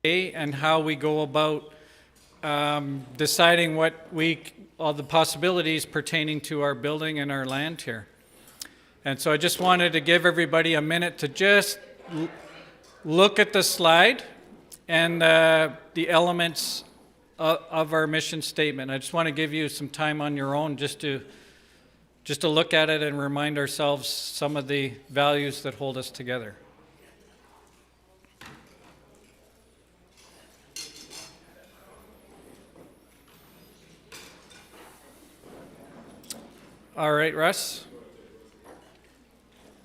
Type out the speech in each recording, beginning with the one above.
and how we go about deciding all the possibilities pertaining to our building and our land here. And so I just wanted to give everybody a minute to just look at the slide and the elements of our mission statement. I just want to give you some time on your own just to look at it and remind ourselves some of the values that hold us together. All right, Russ.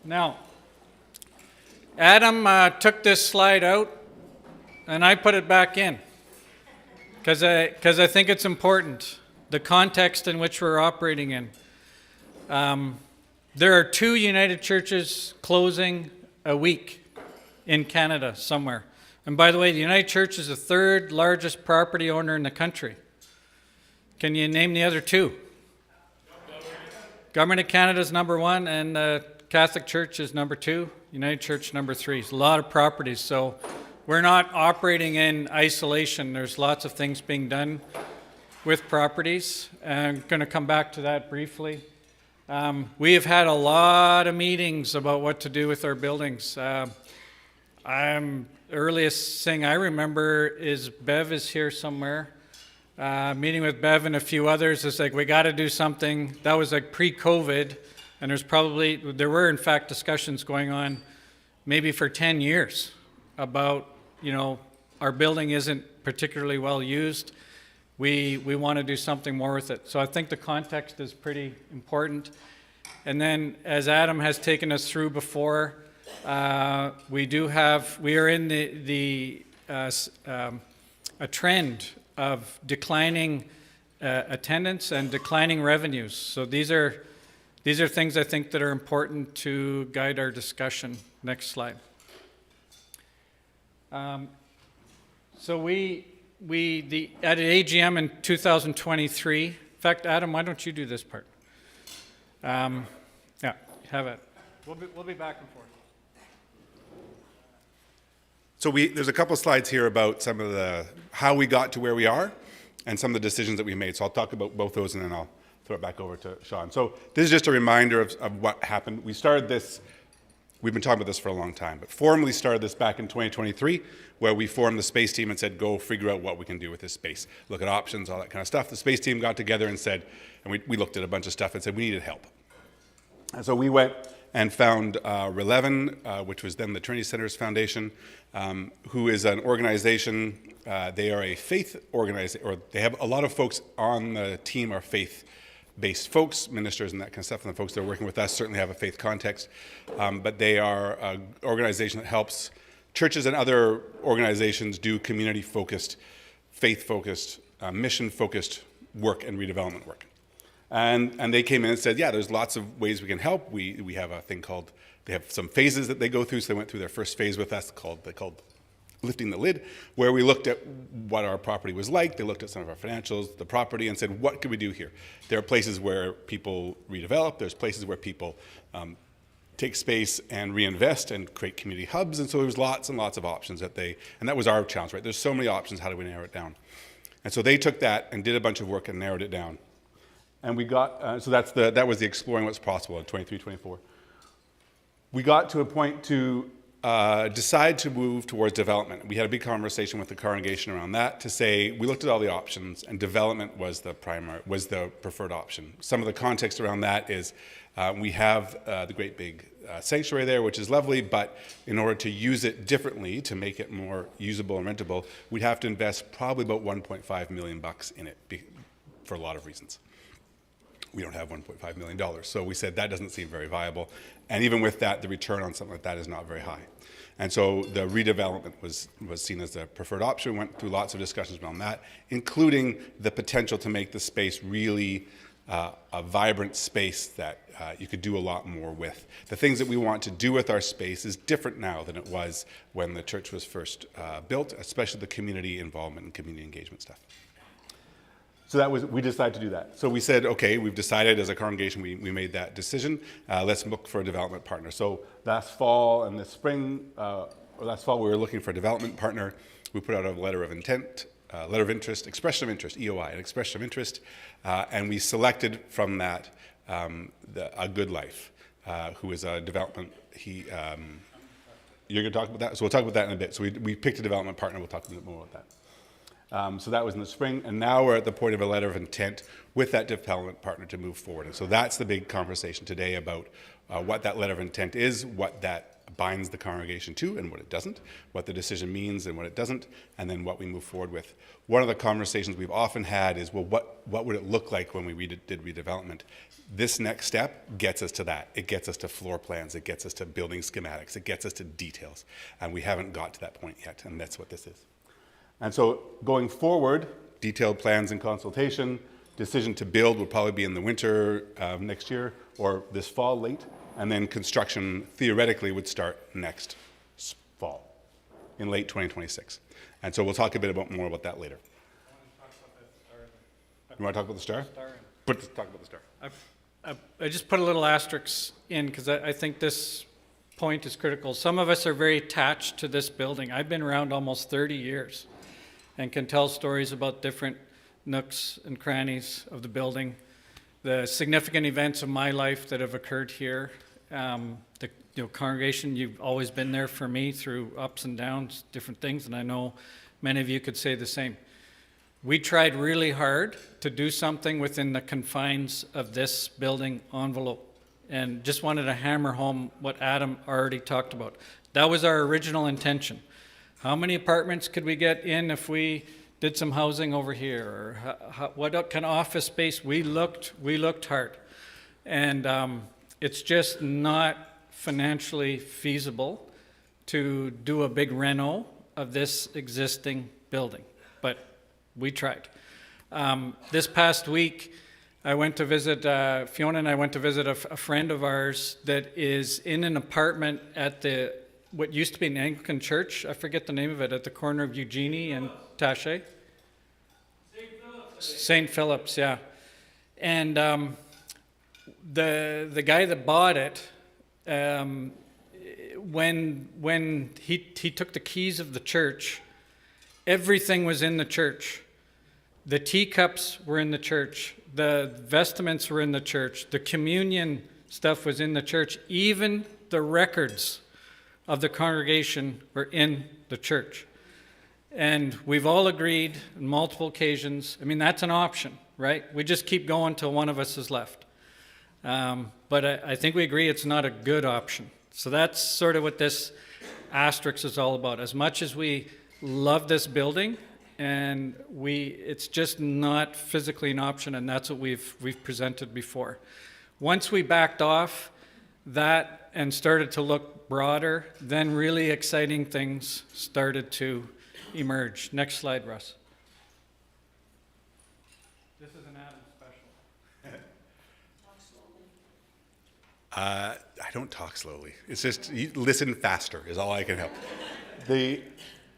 Now, Adam took this slide out, and I put it back in, because I think it's important, the context in which we're operating in. There are 2 United Churches closing a week in Canada somewhere. And by the way, the United Church is the 3rd largest property owner in the country. Can you name the other 2? Government of Canada is number 1, and Catholic Church is number 2, United Church number 3. It's a lot of properties, so we're not operating in isolation. There's lots of things being done with properties. I'm going to come back to that briefly. We have had a lot of meetings about what to do with our buildings. The earliest thing I remember is Bev is here somewhere. Meeting with Bev and a few others, it's like, we got to do something. That was like pre-COVID, and there were in fact discussions going on maybe for 10 years about, our building isn't particularly well used. We want to do something more with it. So I think the context is pretty important. And then, as Adam has taken us through before, we are in a trend of declining attendance and declining revenues. So these are things I think that are important to guide our discussion. Next slide. So at an AGM in 2023. In fact, Adam, why don't you do this part? Yeah, have it. We'll be back and forth. So there's a couple slides here about some of how we got to where we are and some of the decisions that we made. So I'll talk about both those and then I'll throw it back over to Sean. So this is just a reminder of what happened. We started this, we've been talking about this for a long time, but formally started this back in 2023, where we formed the space team and said, go figure out what we can do with this space. Look at options, all that kind of stuff. The space team got together and said, and we looked at a bunch of stuff and said we needed help. And so we went and found Redevelopment, which was then the Trinity Centers Foundation, who is an organization. They are a faith organization, or they have a lot of folks on the team are faith-based folks, ministers and that kind of stuff, and the folks that are working with us certainly have a faith context. But they are an organization that helps churches and other organizations do community-focused, faith-focused, mission-focused work and redevelopment work. And they came in and said, yeah, there's lots of ways we can help. We have a thing called, they have some phases that they go through. So they went through their first phase with us called Lifting the Lid, where we looked at what our property was like. They looked at some of our financials, the property, and said, what could we do here? There are places where people redevelop. There's places where people take space and reinvest and create community hubs. And so there was lots and lots of options and that was our challenge, right? There's so many options, how do we narrow it down? And so they took that and did a bunch of work and narrowed it down. And we got, so that was the exploring what's possible in 23, 24. We got to a point to decide to move towards development. We had a big conversation with the congregation around that to say, we looked at all the options and development was the preferred option. Some of the context around that is we have the great big sanctuary there, which is lovely, but in order to use it differently, to make it more usable and rentable, we'd have to invest probably about $1.5 million in it for a lot of reasons. We don't have $1.5 million. So we said that doesn't seem very viable. And even with that, the return on something like that is not very high. And so the redevelopment was seen as the preferred option. We went through lots of discussions around that, including the potential to make the space really a vibrant space that you could do a lot more with. The things that we want to do with our space is different now than it was when the church was first built, especially the community involvement and community engagement stuff. So we decided to do that. So we said, okay, we've decided as a congregation, we made that decision. Let's look for a development partner. So last fall and this spring, or last fall, we were looking for a development partner. we put out a letter of intent, letter of interest, expression of interest, EOI, an expression of interest, and we selected from that A Good Life, who is a development, you're going to talk about that? So we'll talk about that in a bit. So we picked a development partner. We'll talk a bit more about that. So that was in the spring, and now we're at the point of a letter of intent with that development partner to move forward. And so that's the big conversation today about what that letter of intent is, what that binds the congregation to and what it doesn't, what the decision means and what it doesn't, and then what we move forward with. One of the conversations we've often had is, well, what would it look like when we did redevelopment? This next step gets us to that. It gets us to floor plans. It gets us to building schematics. It gets us to details. And we haven't got to that point yet, and that's what this is. And so going forward, detailed plans and consultation, decision to build will probably be in the winter of next year or this fall late, and then construction theoretically would start next fall, in late 2026. And so we'll talk a bit more about that later. You want to talk about the star? Talk about the star. I just put a little asterisk in because I think this point is critical. Some of us are very attached to this building. I've been around almost 30 years and can tell stories about different nooks and crannies of the building, the significant events of my life that have occurred here. The congregation, you've always been there for me through ups and downs, different things, and I know many of you could say the same. We tried really hard to do something within the confines of this building envelope, and just wanted to hammer home what Adam already talked about. That was our original intention. How many apartments could we get in if we did some housing over here? Or what kind of office space? We looked hard. And it's just not financially feasible to do a big reno of this existing building, but we tried. This past week, I went to visit, Fiona and I went to visit a friend of ours that is in an apartment at what used to be an Anglican church. I forget the name of it, at the corner of Eugenie and Taché. St. Philip's, yeah. And the guy that bought it, when he took the keys of the church, everything was in the church. The teacups were in the church. The vestments were in the church. The communion stuff was in the church. Even the records of the congregation were in the church. And we've all agreed on multiple occasions. I mean, that's an option, right? We just keep going till one of us is left. But I think we agree it's not a good option. So that's sort of what this asterisk is all about. As much as we love this building, and it's just not physically an option, and that's what we've presented before. Once we backed off that and started to look broader, then really exciting things started to emerge. Next slide, Russ. This is an Adam special. I don't talk slowly. It's just listen faster is all I can help.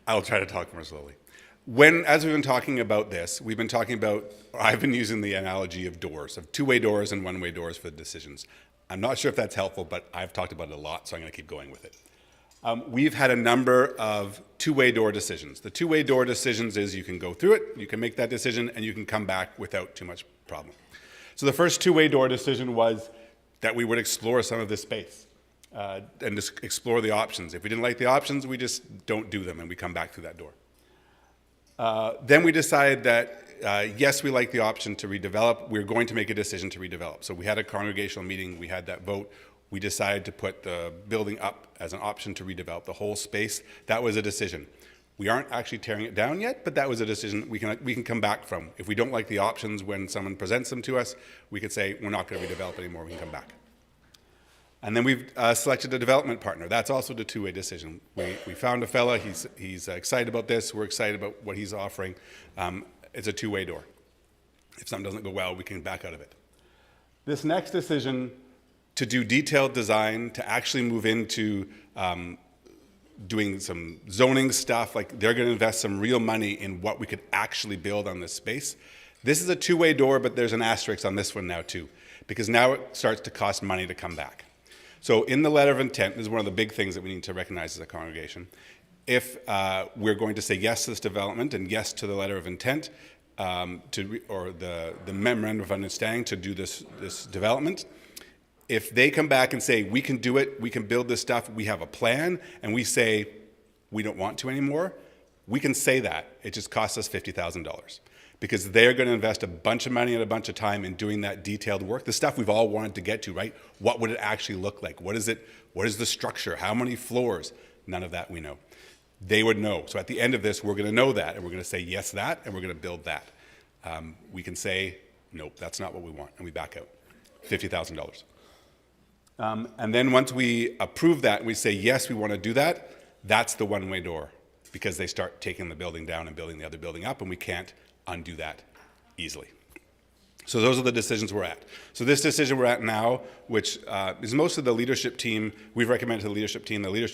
I'll try to talk more slowly. As we've been talking about this, I've been using the analogy of doors, of two-way doors and one-way doors for the decisions. I'm not sure if that's helpful, but I've talked about it a lot, so I'm going to keep going with it. We've had a number of two-way door decisions. The two-way door decisions is you can go through it, you can make that decision, and you can come back without too much problem. So the first two-way door decision was that we would explore some of this space and just explore the options. If we didn't like the options, we just don't do them, and we come back through that door. Then we decided that, yes, we like the option to redevelop. We're going to make a decision to redevelop. So we had a congregational meeting. We had that vote. We decided to put the building up as an option to redevelop the whole space. That was a decision. We aren't actually tearing it down yet, but that was a decision we can come back from. If we don't like the options when someone presents them to us, we could say, we're not going to redevelop anymore. We can come back. And then we've selected a development partner. That's also the two-way decision. We found a fella. He's excited about this. We're excited about what he's offering. It's a two-way door. If something doesn't go well, we can back out of it. This next decision to do detailed design, to actually move into doing some zoning stuff, like they're going to invest some real money in what we could actually build on this space. This is a two-way door, but there's an asterisk on this one now too, because now it starts to cost money to come back. So in the letter of intent, this is one of the big things that we need to recognize as a congregation. if we're going to say yes to this development and yes to the letter of intent, or the memorandum of understanding to do this development, if they come back and say, we can do it, we can build this stuff, we have a plan, and we say, we don't want to anymore, we can say that. It just costs us $50,000. Because they're going to invest a bunch of money and a bunch of time in doing that detailed work, the stuff we've all wanted to get to, right? What would it actually look like? What is it? What is the structure? How many floors? None of that we know. They would know. So at the end of this, we're going to know that, and we're going to say yes that, and we're going to build that. We can say, nope, that's not what we want, and we back out. $50,000. And then once we approve that and we say, yes, we want to do that, that's the one-way door, because they start taking the building down and building the other building up, and we can't undo that easily. So those are the decisions we're at. So this decision we're at now, which is most of the leadership team, we've recommended to the leadership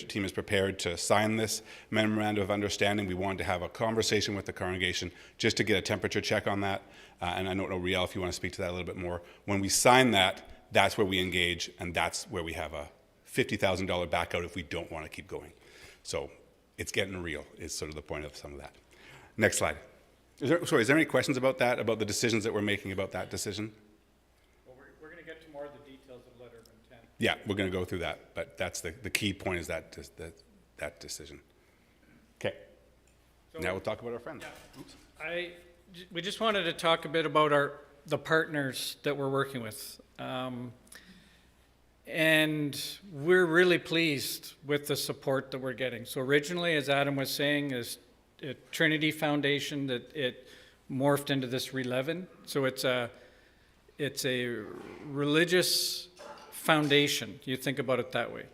team is prepared to sign this memorandum of understanding. We wanted to have a conversation with the congregation just to get a temperature check on that. And I don't know, Riel, if you want to speak to that a little bit more. When we sign that, that's where we engage, and that's where we have a $50,000 back out if we don't want to keep going. So it's getting real is sort of the point of some of that. Next slide. Is there any questions about that, about the decisions that we're making about that decision? Well, we're going to get to more of the details of letter of intent. Yeah, we're going to go through that, but that's the key point is that decision. Okay. So now we'll talk about our friends. Yeah. Oops. We just wanted to talk a bit about the partners that we're working with. And we're really pleased with the support that we're getting. So originally, as Adam was saying, is Trinity Foundation that it morphed into this Redevelopment. So it's a religious foundation. You think about it that way.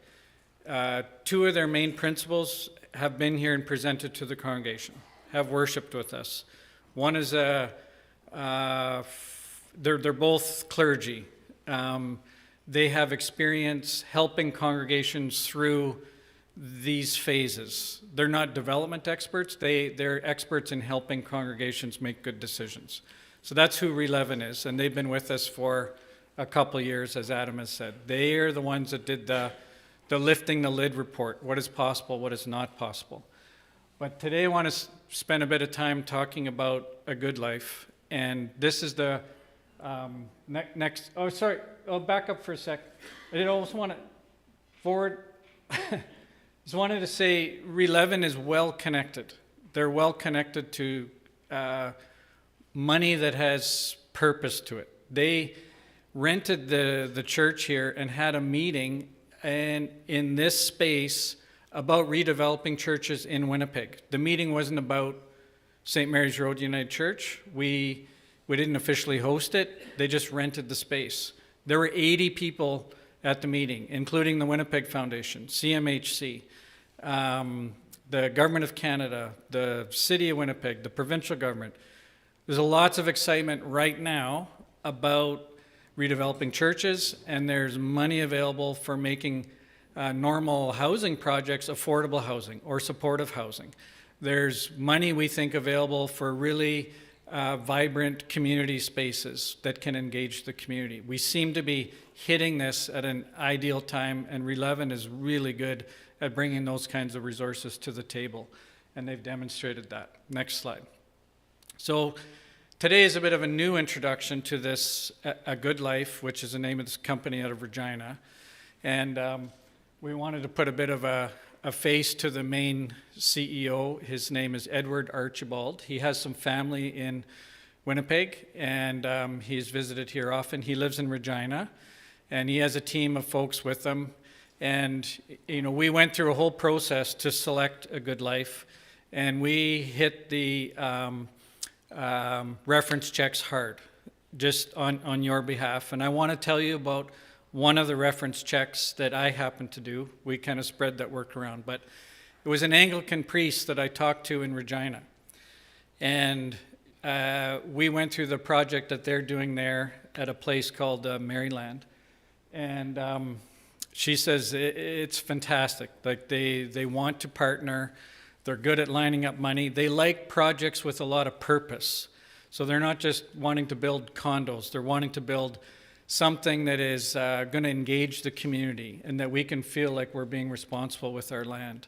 Two of their main principals have been here and presented to the congregation, have worshipped with us. One is they're both clergy. They have experience helping congregations through these phases. They're not development experts. They're experts in helping congregations make good decisions. So that's who Redevelopment is, and they've been with us for a couple of years, as Adam has said. They are the ones that did the lifting the lid report, what is possible, what is not possible. But today I want to spend a bit of time talking about a good life, and this is the next, oh, sorry, I'll back up for a sec. I did also want to forward, just wanted to say Redevelopment is well connected. They're well connected to money that has purpose to it. They rented the church here and had a meeting in this space about redeveloping churches in Winnipeg. The meeting wasn't about St. Mary's Road United Church. We didn't officially host it. They just rented the space. There were 80 people at the meeting, including the Winnipeg Foundation, CMHC, the Government of Canada, the City of Winnipeg, the provincial government. There's lots of excitement right now about redeveloping churches, and there's money available for making normal housing projects affordable housing or supportive housing. There's money, we think, available for really vibrant community spaces that can engage the community. We seem to be hitting this at an ideal time, and Redevelopment is really good at bringing those kinds of resources to the table, and they've demonstrated that. Next slide. So today is a bit of a new introduction to this, A Good Life, which is the name of this company out of Regina, and we wanted to put a bit of a face to the main CEO. His name is Edward Archibald. He has some family in Winnipeg, and he's visited here often. He lives in Regina, and he has a team of folks with him. And, you know, we went through a whole process to select A Good Life, and we hit the reference checks hard, just on your behalf. And I want to tell you about one of the reference checks that I happened to do. We kind of spread that work around, but it was an Anglican priest that I talked to in Regina. And we went through the project that they're doing there at a place called Maryland. And she says it's fantastic. Like they want to partner. They're good at lining up money. They like projects with a lot of purpose. So they're not just wanting to build condos. They're wanting to build something that is going to engage the community and that we can feel like we're being responsible with our land.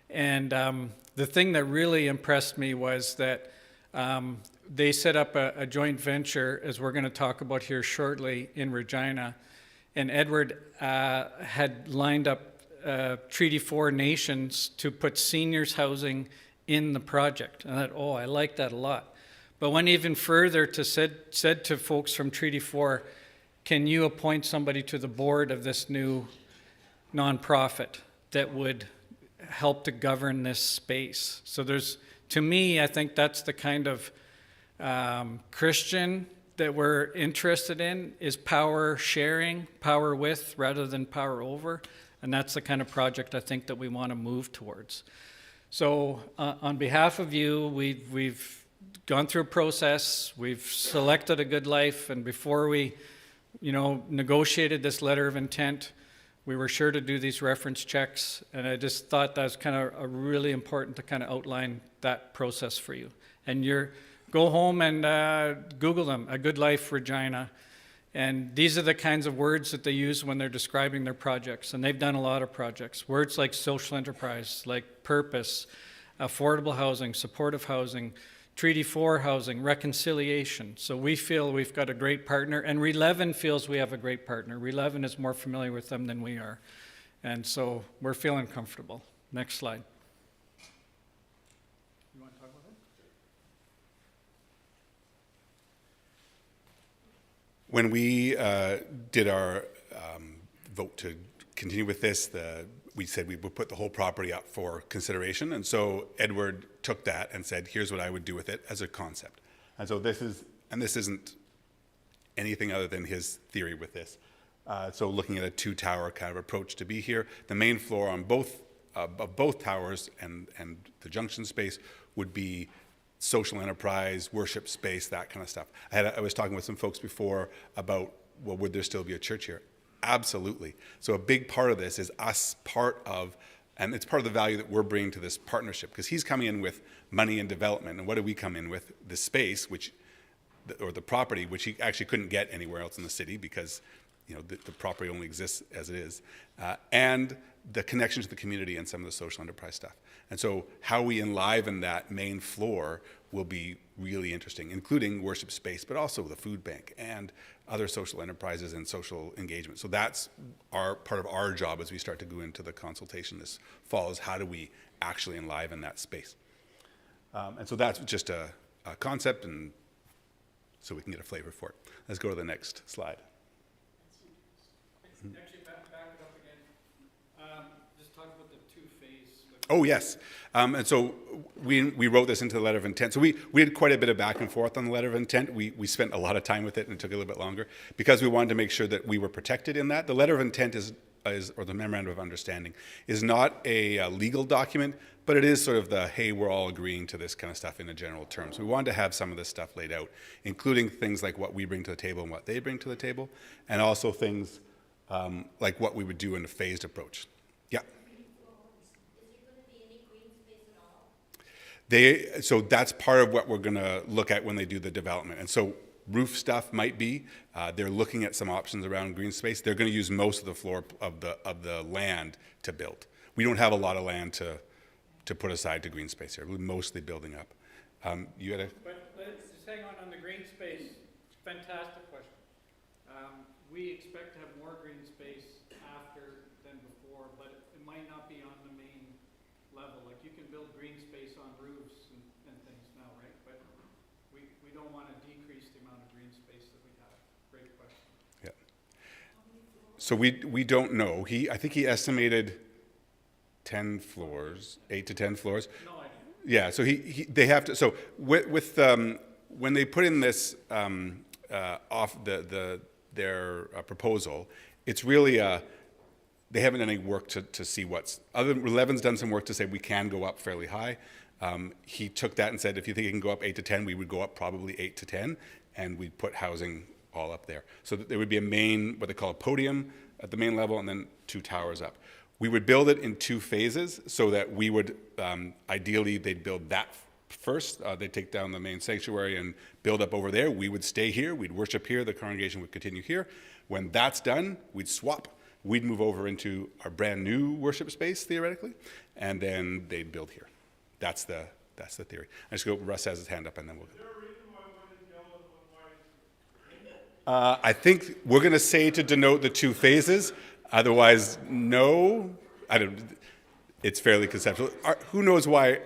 And the thing that really impressed me was that they set up a joint venture, as we're going to talk about here shortly, in Regina. And Edward had lined up Treaty 4 nations to put seniors housing in the project. And I thought, oh, I like that a lot. But went even further to said to folks from Treaty 4, can you appoint somebody to the board of this new nonprofit that would help to govern this space? So there's, to me, I think that's the kind of Christian that we're interested in, is power sharing, power with rather than power over. And that's the kind of project I think that we want to move towards. So on behalf of you, we've gone through a process, we've selected a good life, and before we, negotiated this letter of intent, we were sure to do these reference checks, and I just thought that was kind of really important to kind of outline that process for you. And go home and Google them, A Good Life Regina. And these are the kinds of words that they use when they're describing their projects. And they've done a lot of projects. Words like social enterprise, like purpose, affordable housing, supportive housing, Treaty 4 housing, reconciliation. So we feel we've got a great partner. And Redevelopment feels we have a great partner. Redevelopment is more familiar with them than we are. And so we're feeling comfortable. Next slide. You want to talk about it? When we did our vote to continue with this, we said we would put the whole property up for consideration. And so Edward took that and said, here's what I would do with it as a concept. And so this isn't anything other than his theory with this. So looking at a two-tower kind of approach to be here, the main floor on both towers and the junction space would be social enterprise, worship space, that kind of stuff. I was talking with some folks before about, well, would there still be a church here? Absolutely. So a big part of this is us and it's part of the value that we're bringing to this partnership, because he's coming in with money and development, and what do we come in with? The space, or the property, which he actually couldn't get anywhere else in the city because the property only exists as it is, and the connection to the community and some of the social enterprise stuff. And so how we enliven that main floor will be really interesting, including worship space, but also the food bank and other social enterprises and social engagement. So that's part of our job as we start to go into the consultation this fall, is how do we actually enliven that space? And so that's just a concept, and so we can get a flavor for it. Let's go to the next slide. Actually, back it up again. Just talk about the two-phase. Oh, yes. And so we wrote this into the letter of intent. So we had quite a bit of back and forth on the letter of intent. We spent a lot of time with it, and it took a little bit longer because we wanted to make sure that we were protected in that. The letter of intent or the memorandum of understanding is not a legal document, but it is sort of hey, we're all agreeing to this kind of stuff in a general terms. We wanted to have some of this stuff laid out, including things like what we bring to the table and what they bring to the table, and also things like what we would do in a phased approach. Yeah. So that's part of what we're going to look at when they do the development. And so roof stuff might be, they're looking at some options around green space. They're going to use most of the floor of the land to build. We don't have a lot of land to put aside to green space here. We're mostly building up. You had a... But let's just hang on the green space. Fantastic question. We expect to have more green space after than before, but it might not be on the main level. Like you can build green space on roofs and things now, right? But we don't want to decrease the amount of green space that we have. Great question. Yeah. So we don't know. I think he estimated 10 floors, 8 to 10 floors. No idea. Yeah. So they have to. So with when they put in this off their proposal, it's really they haven't done any work to see what's other than Levin's done some work to say we can go up fairly high. He took that and said if you think it can go up 8 to 10, we would go up probably 8 to 10, and we'd put housing all up there. So that there would be a main, what they call a podium at the main level, and then 2 towers up. We would build it in 2 phases so that we would ideally they'd build that first. They'd take down the main sanctuary and build up over there. We would stay here. We'd worship here. The congregation would continue here. When that's done, we'd swap. We'd move over into our brand new worship space, theoretically, and then they'd build here. That's the theory. I just go, Russ has his hand up, and then we'll go. I think we're going to say to denote the two phases. Otherwise, no. I don't. It's fairly conceptual. Who knows why?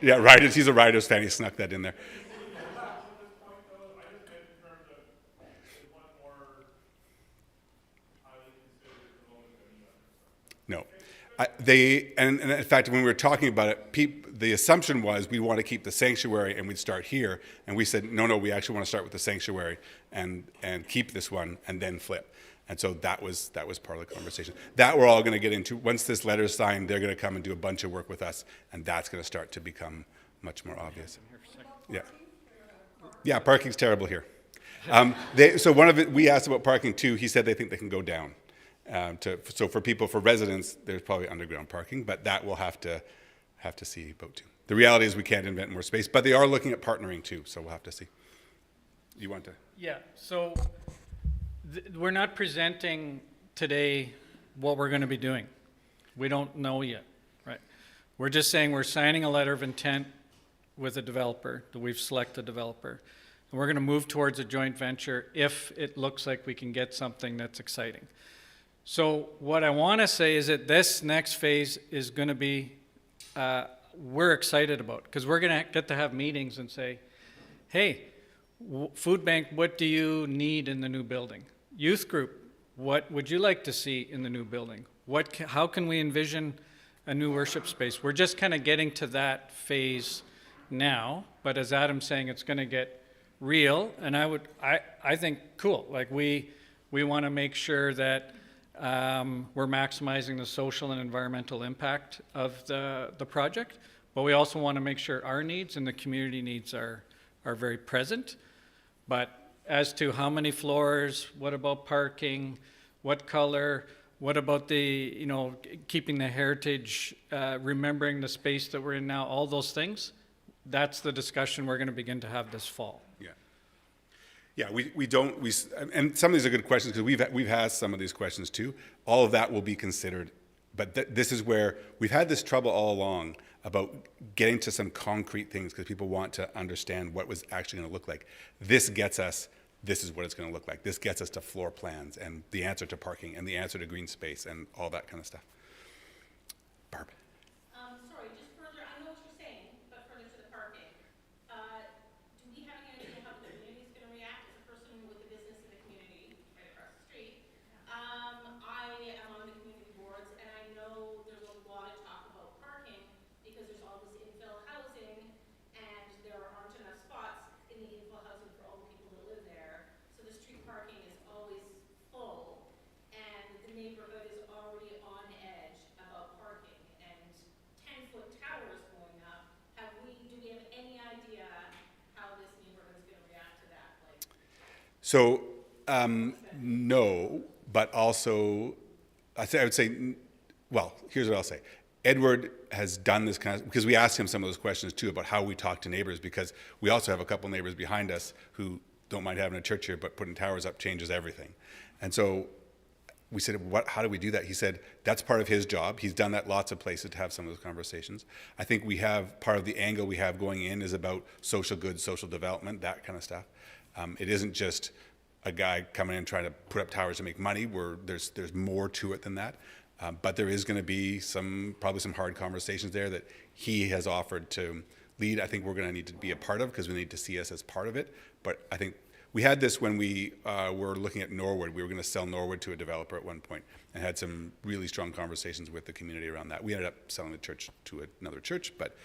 Yeah, Riders. He's a Riders fan. He snuck that in there. No. And in fact, when we were talking about it, the assumption was we want to keep the sanctuary and we'd start here. And we said, no, we actually want to start with the sanctuary and keep this one and then flip. And so that was part of the conversation. That we're all going to get into. Once this letter is signed, they're going to come and do a bunch of work with us, and that's going to start to become much more obvious. Yeah. Yeah, parking's terrible here. So we asked about parking too. He said they think they can go down. So for residents, there's probably underground parking, but that we'll have to see about too. The reality is we can't invent more space, but they are looking at partnering too, so we'll have to see. You want to? Yeah, so we're not presenting today what we're going to be doing. We don't know yet, right? We're just saying we're signing a letter of intent with a developer, that we've selected a developer. And we're going to move towards a joint venture if it looks like we can get something that's exciting. So what I want to say is that this next phase is going to be, we're excited about, because we're going to get to have meetings and say, hey, food bank, what do you need in the new building? Youth group, what would you like to see in the new building? How can we envision a new worship space? We're just kind of getting to that phase now, but as Adam's saying, it's going to get real, and I think cool. Like we want to make sure that we're maximizing the social and environmental impact of the project, but we also want to make sure our needs and the community needs are very present. But as to how many floors, what about parking, what color, what about the, keeping the heritage, remembering the space that we're in now, all those things, that's the discussion we're going to begin to have this fall. Yeah, and some of these are good questions because we've asked some of these questions too. All of that will be considered, but this is where we've had this trouble all along about getting to some concrete things because people want to understand what was actually going to look like. This gets us, this is what it's going to look like. This gets us to floor plans and the answer to parking and the answer to green space and all that kind of stuff. Barb. Sorry, just further, I know what you're saying, but further to the parking. Do we have any idea how the community is going to react as a person with a business in the community right across the street? I am on the community boards, and I know there's a lot of talk about parking because there's all this infill housing, and there aren't enough spots in the infill housing for all the people that live there. So the street parking is always full, and the neighborhood is already on edge about parking. And 10-foot towers going up. Do we have any idea how this neighborhood is going to react to that? So, no, but also, I would say, well, here's what I'll say. Edward has done this kind of, because we asked him some of those questions too about how we talk to neighbors, because we also have a couple neighbors behind us who don't mind having a church here, but putting towers up changes everything. And so we said, how do we do that? He said, that's part of his job. He's done that lots of places to have some of those conversations. I think we have, part of the angle we have going in is about social goods, social development, that kind of stuff. It isn't just a guy coming in trying to put up towers to make money. There's more to it than that. But there is going to be probably some hard conversations there that he has offered to lead. I think we're going to need to be a part of because we need to see us as part of it. But I think we had this when we were looking at Norwood. We were going to sell Norwood to a developer at one point and had some really strong conversations with the community around that. We ended up selling the church to another church, but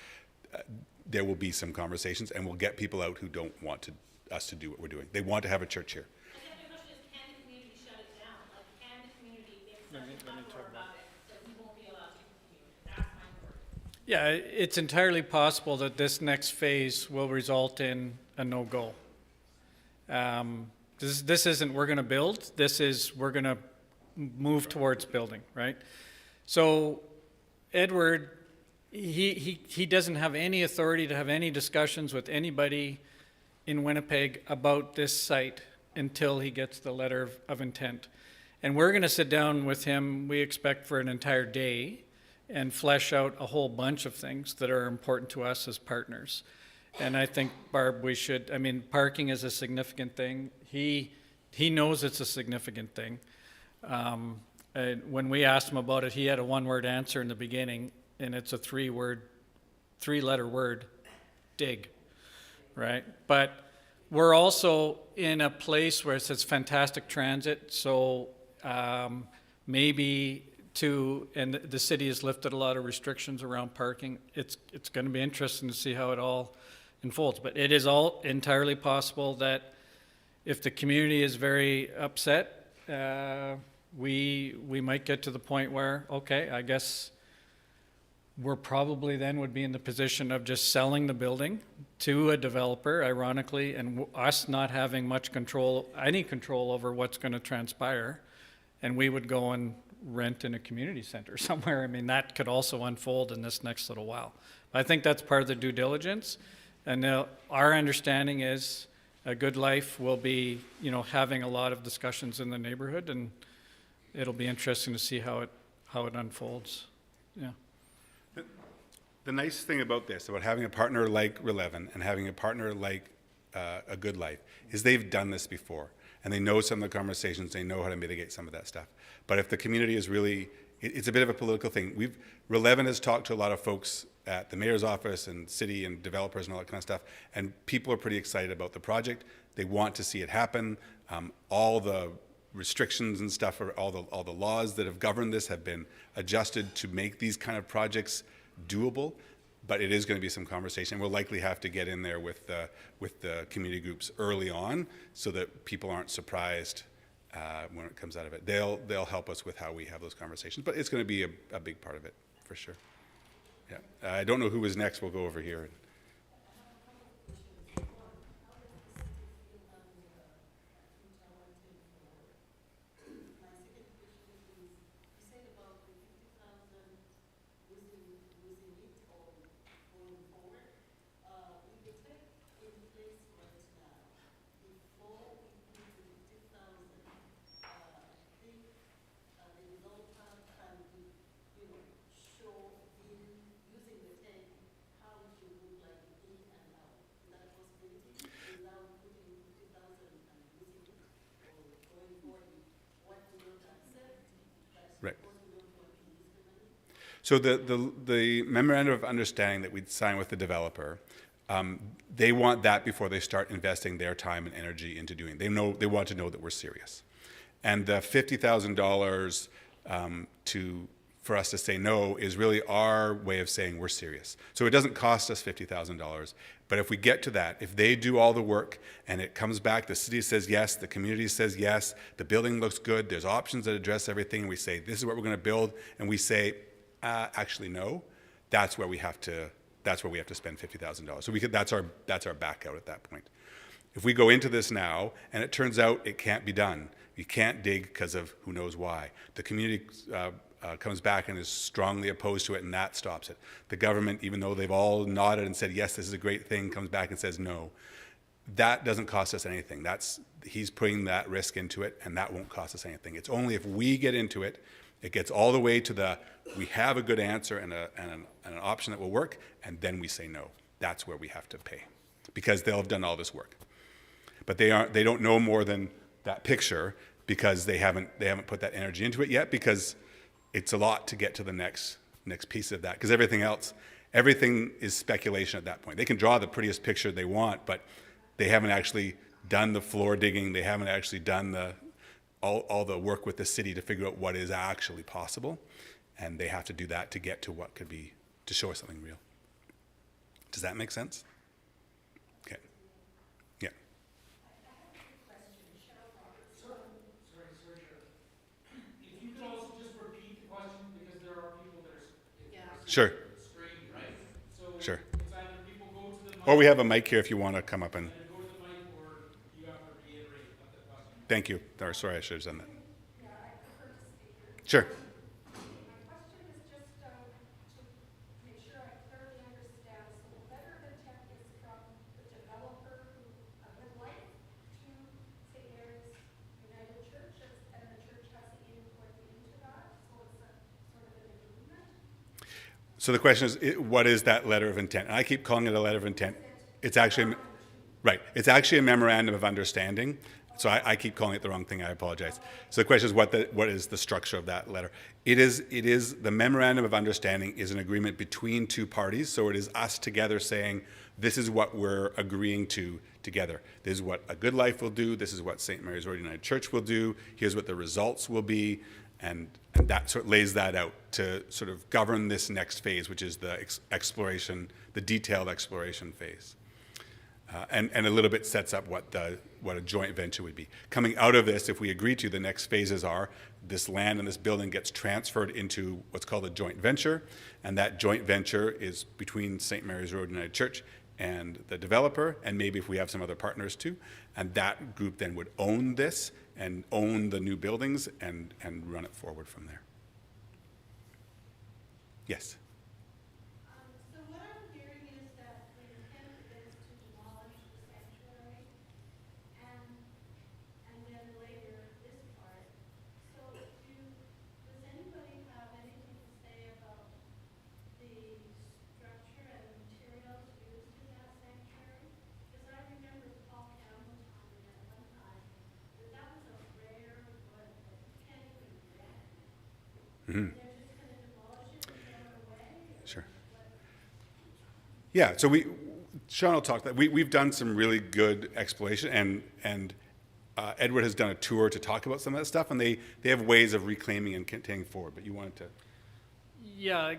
there will be some conversations, and we'll get people out who don't want us to do what we're doing. They want to have a church here. And the question is, can the community shut it down? Like, can the community make such an uproar about it that we won't be allowed to continue? That's my word. Yeah, it's entirely possible that this next phase will result in a no-go. This isn't we're going to build, this is we're going to move towards building, right? So Edward, he doesn't have any authority to have any discussions with anybody in Winnipeg about this site until he gets the letter of intent. And we're going to sit down with him, we expect, for an entire day and flesh out a whole bunch of things that are important to us as partners. And I think, Barb, we should, I mean, parking is a significant thing. He knows it's a significant thing. And when we asked him about it, he had a one-word answer in the beginning, and it's a three-letter word, dig, right? But we're also in a place where it says fantastic transit, so maybe and the city has lifted a lot of restrictions around parking. It's going to be interesting to see how it all unfolds. But it is all entirely possible that if the community is very upset, we might get to the point where, okay, I guess we're probably then would be in the position of just selling the building to a developer, ironically, and us not having any control over what's going to transpire, and we would go and rent in a community center somewhere. I mean, that could also unfold in this next little while. But I think that's part of the due diligence, and our understanding is a good life will be, having a lot of discussions in the neighborhood, and it'll be interesting to see how it unfolds. Yeah. The nice thing about this, about having a partner like Relevant and having a partner like A Good Life, is they've done this before, and they know some of the conversations, they know how to mitigate some of that stuff. But if the community is really, it's a bit of a political thing. Relevant has talked to a lot of folks at the mayor's office and city and developers and all that kind of stuff, and people are pretty excited about the project. They want to see it happen. All the restrictions and stuff, or all the laws that have governed this have been adjusted to make these kind of projects doable, but it is going to be some conversation. We'll likely have to get in there with the community groups early on so that people aren't surprised when it comes out of it. They'll help us with how we have those conversations, but it's going to be a big part of it for sure. Yeah, I don't know who is next. We'll go over here. Right. So the memorandum of understanding that we'd sign with the developer, they want that before they start investing their time and energy into doing. They want to know that we're serious, and the $50,000 for us to say no is really our way of saying we're serious. So it doesn't cost us $50,000, but if we get to that, if they do all the work and it comes back, the city says yes, the community says yes, the building looks good, there's options that address everything, and we say this is what we're going to build, and we say actually no, that's where we have to spend $50,000. So that's our back out at that point. If we go into this now and it turns out it can't be done, you can't dig because of who knows why, the community comes back and is strongly opposed to it, and that stops it. The government, even though they've all nodded and said, yes, this is a great thing, comes back and says no. That doesn't cost us anything. He's putting that risk into it, and that won't cost us anything. It's only if we get into it, it gets all the way to we have a good answer and an option that will work, and then we say no. That's where we have to pay, because they'll have done all this work. But they don't know more than that picture, because they haven't put that energy into it yet, because it's a lot to get to the next piece of that, because everything is speculation at that point. They can draw the prettiest picture they want, but they haven't actually done the floor digging. They haven't actually done all the work with the city to figure out what is actually possible, and they have to do that to get to what could be, to show us something real. Does that make sense? Okay. Yeah. Sure. Sure. Or we have a mic here if you want to come up and. Thank you. Sorry, I should have done that. Sure. My question is just to make sure I clearly understand. So the letter of intent is from the developer, A Good Life, to St. Mary's United Church, and the church has input into that. So it's a sort of an agreement. So the question is, what is that letter of intent? And I keep calling it a letter of intent. It's actually, right, it's actually a memorandum of understanding. So I keep calling it the wrong thing, I apologize. So the question is, what is the structure of that letter? It is the memorandum of understanding is an agreement between two parties. So it is us together saying, this is what we're agreeing to together. This is what A Good Life will do. This is what St. Mary's Road United Church will do. Here's what the results will be. And that sort of lays that out to sort of govern this next phase, which is the exploration, the detailed exploration phase. And a little bit sets up what a joint venture would be. Coming out of this, if we agree to, the next phases are this land and this building gets transferred into what's called a joint venture, and that joint venture is between St. Mary's Road United Church and the developer, and maybe if we have some other partners too, and that group then would own this and own the new buildings and run it forward from there. Yes? So what I'm hearing is that the intent is to demolish the sanctuary and then later this part. So does anybody have anything to say about the structure and materials used in that sanctuary? Because I remember Paul Campbell telling me at one time that that was a rare wood that you can't even get. Mm-hmm. They're just going to demolish it and throw it away? Or Sure. what? Yeah, so Sean will talk that. We've done some really good exploration, and Edward has done a tour to talk about some of that stuff, and they have ways of reclaiming and continuing forward, but you wanted to... Yeah,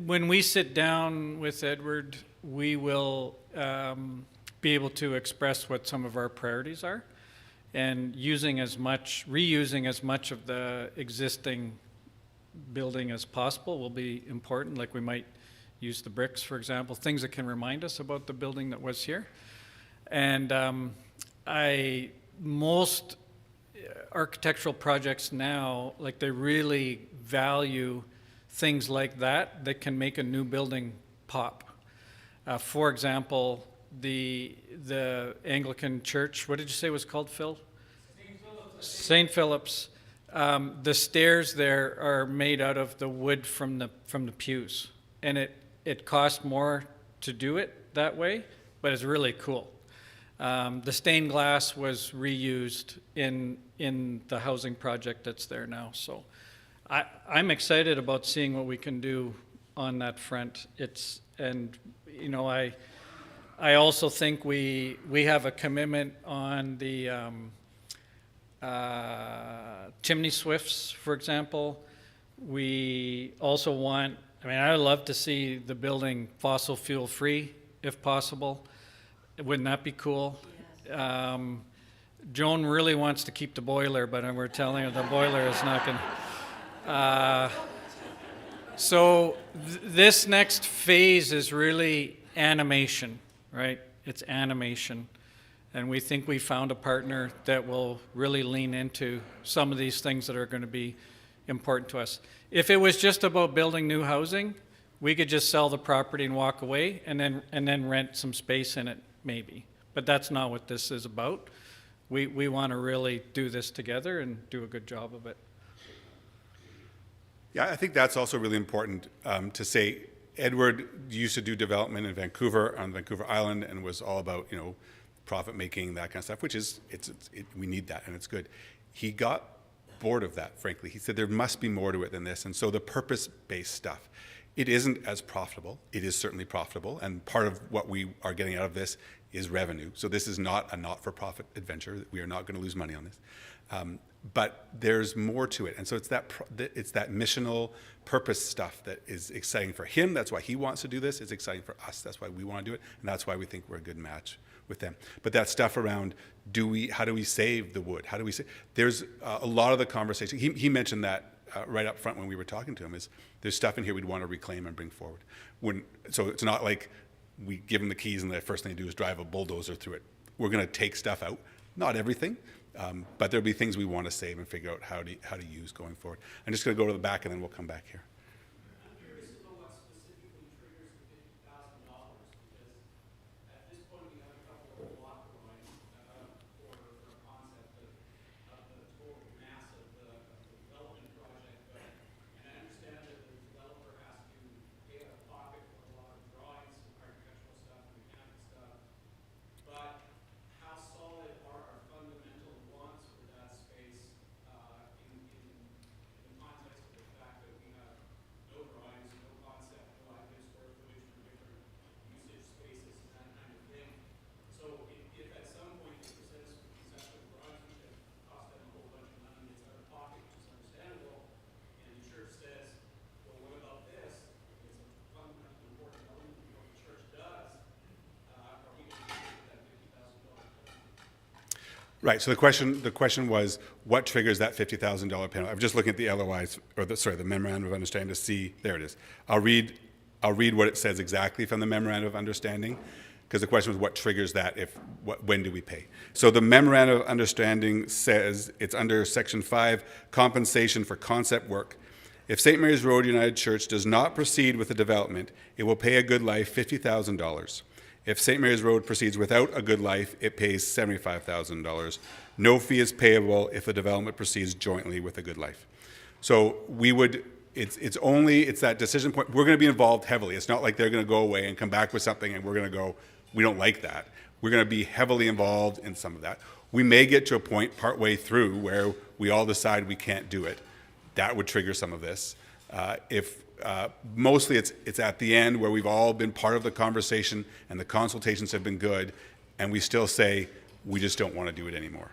when we sit down with Edward, we will be able to express what some of our priorities are, and reusing as much of the existing building as possible will be important. Like we might use the bricks, for example, things that can remind us about the building that was here. And most architectural projects now, like they really value things like that can make a new building pop. For example, the Anglican church, what did you say it was called, Phil? St. Philip's. The stairs there are made out of the wood from the pews, and it cost more to do it that way, but it's really cool. The stained glass was reused in the housing project that's there now. So I'm excited about seeing what we can do on that front. I also think we have a commitment on the chimney swifts, for example. We also want, I'd love to see the building fossil fuel free if possible. Wouldn't that be cool? Yes. Joan really wants to keep the boiler, but we're telling her the boiler is not going to. So this next phase is really animation, right? It's animation. And we think we found a partner that will really lean into some of these things that are going to be important to us. If it was just about building new housing, we could just sell the property and walk away and then rent some space in it, maybe. But that's not what this is about. We want to really do this together and do a good job of it. Yeah, I think that's also really important to say. Edward used to do development in Vancouver, on Vancouver Island, and was all about, profit making, that kind of stuff, which is, we need that, and it's good. He got bored of that, frankly. He said there must be more to it than this, and so the purpose-based stuff, it isn't as profitable. It is certainly profitable, and part of what we are getting out of this is revenue. So this is not a not-for-profit adventure. We are not going to lose money on this. But there's more to it, and so it's that missional purpose stuff that is exciting for him. That's why he wants to do this. It's exciting for us. That's why we want to do it, and that's why we think we're a good match with them. But that stuff around, how do we save the wood? How do we save? There's a lot of the conversation. He mentioned that right up front when we were talking to him. Is there's stuff in here we'd want to reclaim and bring forward. So it's not like we give them the keys and the first thing they do is drive a bulldozer through it. We're going to take stuff out, not everything. But there'll be things we want to save and figure out how to use going forward. I'm just going to go to the back and then we'll come back here. I'm curious to know what specifically triggers the $50,000, because at this point we have a couple of block drawings for a concept of the total mass of the development project. And I understand that the developer has to pay a Right, so the question was, what triggers that $50,000 penalty? I'm just looking at the LOIs, or the memorandum of understanding to see, there it is. I'll read what it says exactly from the memorandum of understanding, because the question was what triggers that, when do we pay? So the memorandum of understanding says, it's under section 5, compensation for concept work. If St. Mary's Road United Church does not proceed with the development, it will pay a Good Life $50,000. If St. Mary's Road proceeds without a Good Life, it pays $75,000. No fee is payable if the development proceeds jointly with a Good Life. So it's that decision point. We're going to be involved heavily. It's not like they're going to go away and come back with something and we're going to go, we don't like that. We're going to be heavily involved in some of that. We may get to a point partway through where we all decide we can't do it. That would trigger some of this. Mostly it's at the end where we've all been part of the conversation and the consultations have been good, and we still say we just don't want to do it anymore.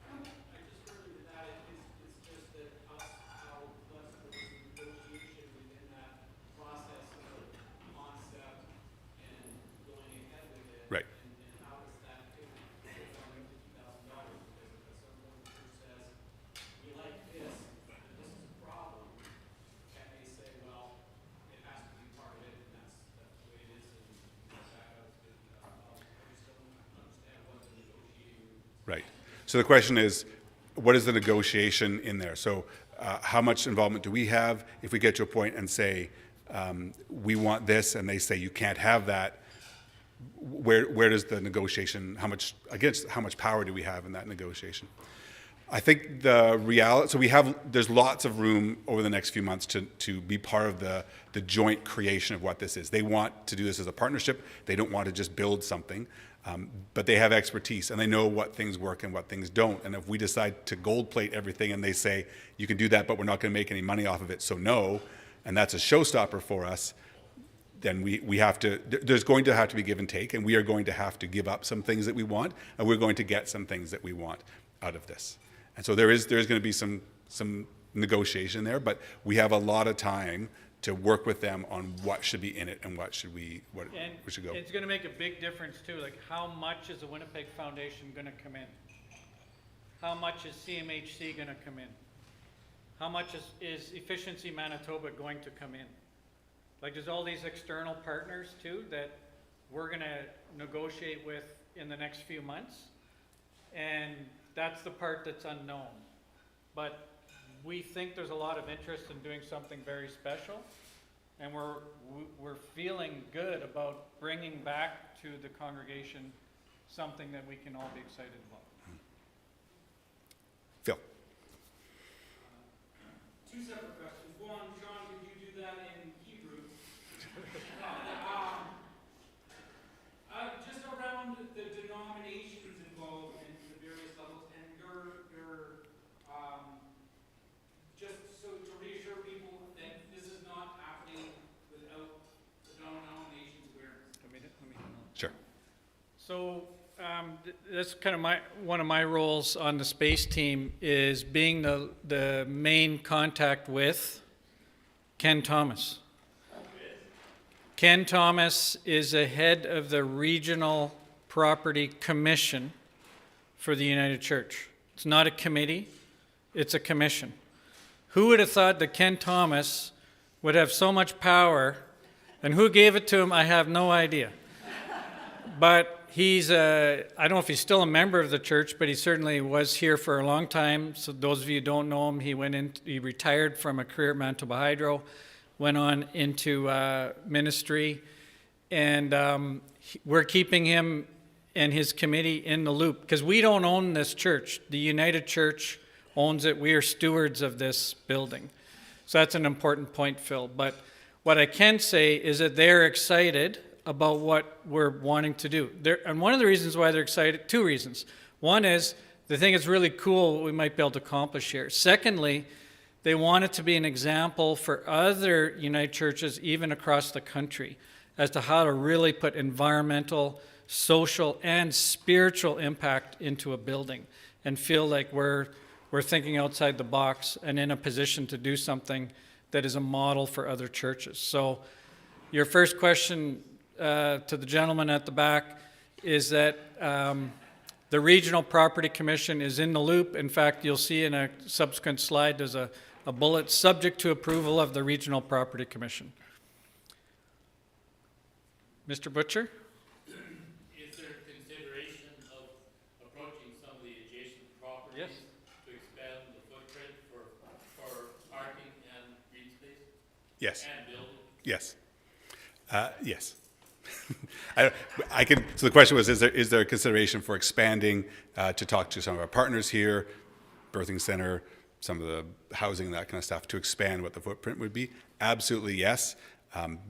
I just heard into that, it's just that how flexible is the negotiation within that process of concept and going ahead with it. Right. And how does that fit with $50,000? Because if at some point the church says, we like this, but this is a problem, can they say, well, it has to be part of it, and that's the way it is, and back out to $50,000? I just don't understand what the negotiating. Right. So the question is, what is the negotiation in there? So how much involvement do we have? If we get to a point and say, we want this, and they say you can't have that, where does the negotiation, how much power do we have in that negotiation? I think the reality, so there's lots of room over the next few months to be part of the joint creation of what this is. They want to do this as a partnership. They don't want to just build something, but they have expertise and they know what things work and what things don't. And if we decide to gold plate everything and they say, you can do that, but we're not going to make any money off of it, so no, and that's a showstopper for us, then we have to, there's going to have to be give and take, and we are going to have to give up some things that we want, and we're going to get some things that we want out of this. And so there's going to be some negotiation there, but we have a lot of time to work with them on what should be in it and what should we go. It's going to make a big difference too, like how much is the Winnipeg Foundation going to come in? How much is CMHC going to come in? How much is Efficiency Manitoba going to come in? Like there's all these external partners too that we're going to negotiate with in the next few months, and that's the part that's unknown. But we think there's a lot of interest in doing something very special, and we're feeling good about bringing back to the congregation something that we can all be excited about. Phil. Two separate questions. One, Sean, could you do that in Hebrew? Just around the denominations involved in the various levels, and your just so to reassure people that this is not happening without the denominations awareness. Sure. So that's kind of one of my roles on the space team is being the main contact with Ken Thomas. Ken Thomas is the head of the Regional Property Commission for the United Church. It's not a committee, it's a commission. Who would have thought that Ken Thomas would have so much power, and who gave it to him, I have no idea. But he's I don't know if he's still a member of the church, but he certainly was here for a long time. So those of you who don't know him, he retired from a career at Manitoba Hydro, went on into ministry, and we're keeping him and his committee in the loop because we don't own this church. The United Church owns it. We are stewards of this building. So that's an important point, Phil. But what I can say is that they're excited about what we're wanting to do. And one of the reasons why they're excited, two reasons. One is they think it's really cool what we might be able to accomplish here. Secondly, they want it to be an example for other United Churches, even across the country, as to how to really put environmental, social, and spiritual impact into a building and feel like we're thinking outside the box and in a position to do something that is a model for other churches. So your first question to the gentleman at the back is that The Regional Property Commission is in the loop. In fact, you'll see in a subsequent slide, there's a bullet, subject to approval of the Regional Property Commission. Mr. Butcher? Is there consideration of approaching some of the adjacent properties Yes. to expand the footprint for parking and green space Yes. and building? Yes. Yes. I can. So the question was: is there a consideration for expanding to talk to some of our partners here, birthing center, some of the housing, that kind of stuff, to expand what the footprint would be? Absolutely, yes.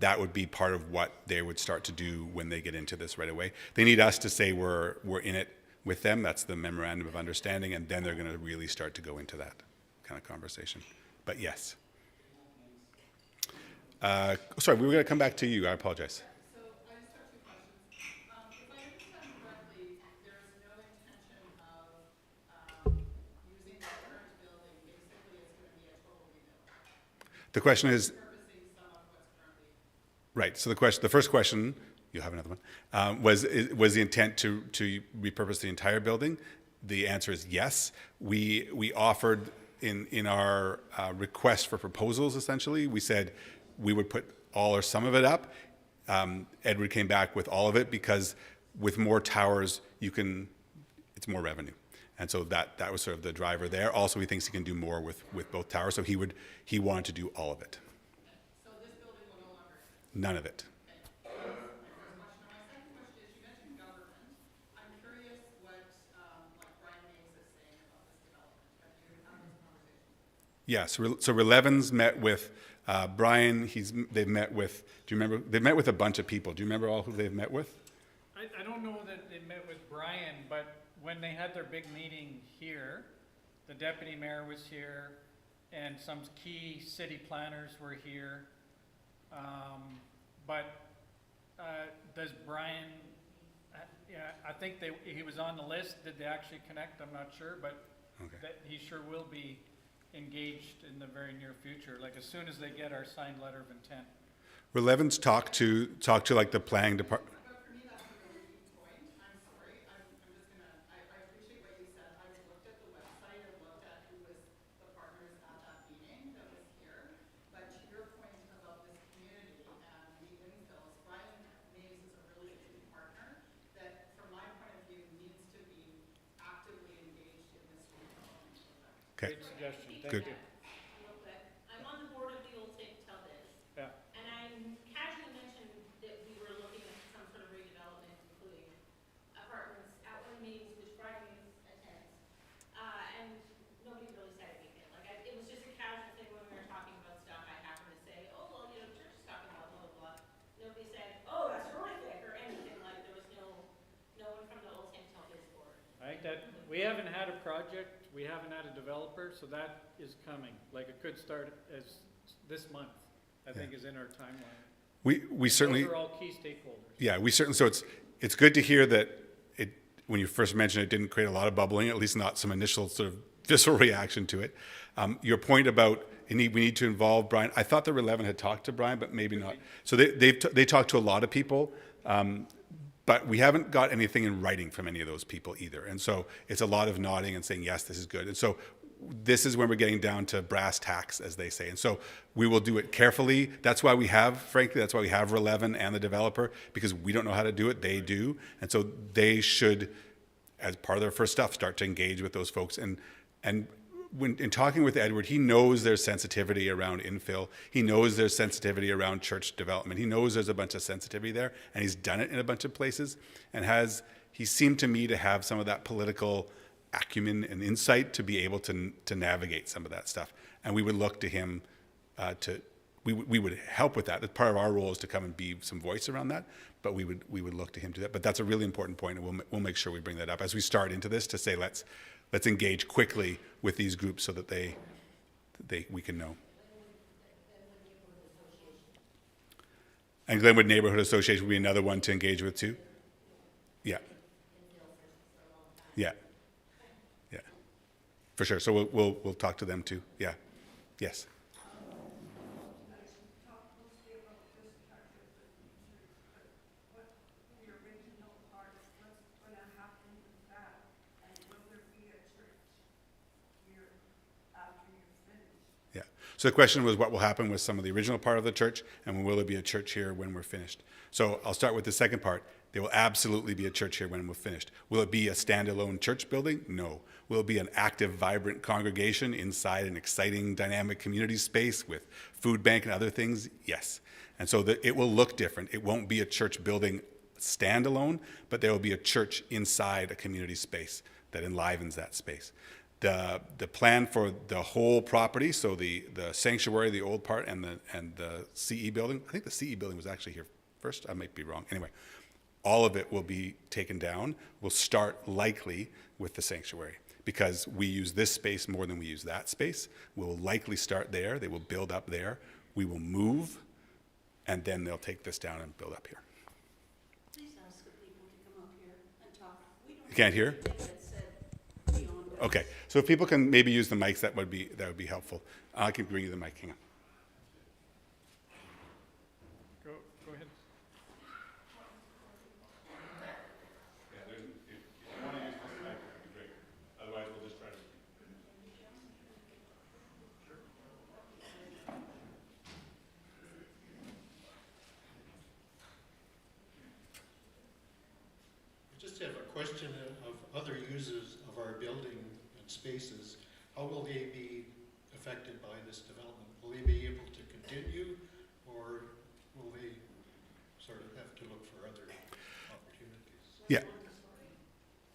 That would be part of what they would start to do when they get into this right away. They need us to say we're in it with them. That's the memorandum of understanding, and then they're going to really start to go into that kind of conversation. But yes. Sorry, we were going to come back to you. I apologize. So I just have two questions. If I understand correctly, there's no intention of using the current building. Basically, it's going to be a total rebuild. The question is, Repurposing some of what's currently. right. So the first question, you'll have another one, was the intent to repurpose the entire building? The answer is yes. We offered in our request for proposals, essentially, we said we would put all or some of it up. Edward came back with all of it because with more towers, it's more revenue. And so that was sort of the driver there. Also, he thinks he can do more with both towers, so he wanted to do all of it. So this building will no longer exist. None of it. My first question. My second question is, you mentioned government. I'm curious what Brian Mays is saying about this development. Have you had this conversation? Yeah, so Relevan's met with Brian. They've met with. Do you remember? They've met with a bunch of people. Do you remember all who they've met with? I don't know that they met with Brian, but when they had their big meeting here, the deputy mayor was here, and some key city planners were here. But does Brian? Yeah, I think he was on the list. Did they actually connect? I'm not sure, but Okay. that he sure will be engaged in the very near future. Like as soon as they get our signed letter of intent. Relevan's talked to like the planning department. But for me, that's a really key point. I'm sorry. I'm just gonna, I appreciate what you said. I've looked at the website and looked at who was the partners at that meeting that was here. But to your point about this community and the infills, Brian Mays is a really key partner that, from my point of view, needs to be actively engaged in this redevelopment program. Okay. Great suggestion. Good. Thank you. Real quick, I'm on the board of the Old St. Matildas, Yeah. and I casually mentioned that we were looking at some sort of redevelopment, including apartments at one of the meetings which Brian attends, and nobody really said anything. Like, it was just a casual thing when we were talking about stuff. I happened to say, oh, well, you know, church is talking about blah, blah, blah. Nobody said, oh, that's horrific, or anything. Like, there was no one from the Old St. Matildas board. I think that, we haven't had a project, we haven't had a developer, so that is coming. Like, it could start as this month, I think is in our timeline. We certainly. Those are all key stakeholders. Yeah, we certainly. So it's good to hear that it. When you first mentioned it, didn't create a lot of bubbling, at least not some initial sort of visceral reaction to it. Your point about we need to involve Brian. I thought the Relevan had talked to Brian, but maybe not. So they talked to a lot of people. But we haven't got anything in writing from any of those people either. And so it's a lot of nodding and saying, yes, this is good. And so this is when we're getting down to brass tacks, as they say. And so we will do it carefully. That's why we have Relevan and the developer, because we don't know how to do it. They do. And so they should, as part of their first stuff, start to engage with those folks. And when in talking with Edward, he knows there's sensitivity around infill. He knows there's sensitivity around church development. He knows there's a bunch of sensitivity there, and he's done it in a bunch of places. And he seemed to me to have some of that political acumen and insight to be able to navigate some of that stuff. And we would look to him we would help with that. Part of our role is to come and be some voice around that, but we would look to him to do that. But that's a really important point, and we'll make sure we bring that up as we start into this, to say let's engage quickly with these groups so that we can know. And Glenwood Neighborhood Association would be another one to engage with too. Yeah. Yeah. Yeah. For sure. So we'll talk to them too. Yeah. Yes. Talk mostly about this part of the future, but what the original part, what's going to happen with that? So the question was, what will happen with some of the original part of the church, and will there be a church here when we're finished? So I'll start with the second part. There will absolutely be a church here when we're finished. Will it be a standalone church building? No. Will it be an active, vibrant congregation inside an exciting, dynamic community space with food bank and other things? Yes. And so it will look different. It won't be a church building standalone, but there will be a church inside a community space that enlivens that space. The plan for the whole property, so the sanctuary, the old part, and the CE building, I think the CE building was actually here first. I might be wrong. Anyway, all of it will be taken down. We'll start likely with the sanctuary because we use this space more than we use that space. We'll likely start there. They will build up there. We will move, and then they'll take this down and build up here. Please ask the people to come up here and talk. We don't You can't hear? have anything that said beyond that. Okay, so if people can maybe use the mics, that would be helpful. I can bring you the mic. Hang on. Go ahead. Otherwise, we'll just try to. I just have a question of other users of our building and spaces. How will they be affected by this development? Will they be able to continue, or will they sort of have to look for other opportunities? Yeah.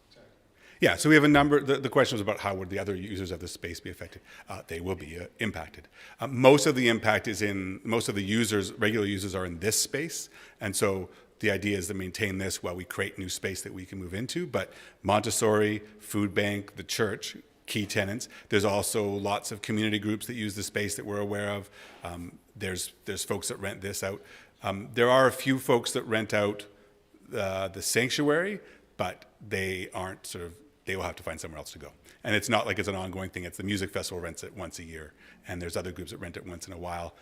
Exactly. Yeah, so we have a number, the question was about how would the other users of the space be affected. They will be impacted. Most of the impact is most of the users, regular users are in this space, and so the idea is to maintain this while we create new space that we can move into, but Montessori, food bank, the church, key tenants. There's also lots of community groups that use the space that we're aware of. There's folks that rent this out. There are a few folks that rent out the sanctuary, but they will have to find somewhere else to go. And it's not like it's an ongoing thing. It's the music festival rents it once a year, and there's other groups that rent it once in a while.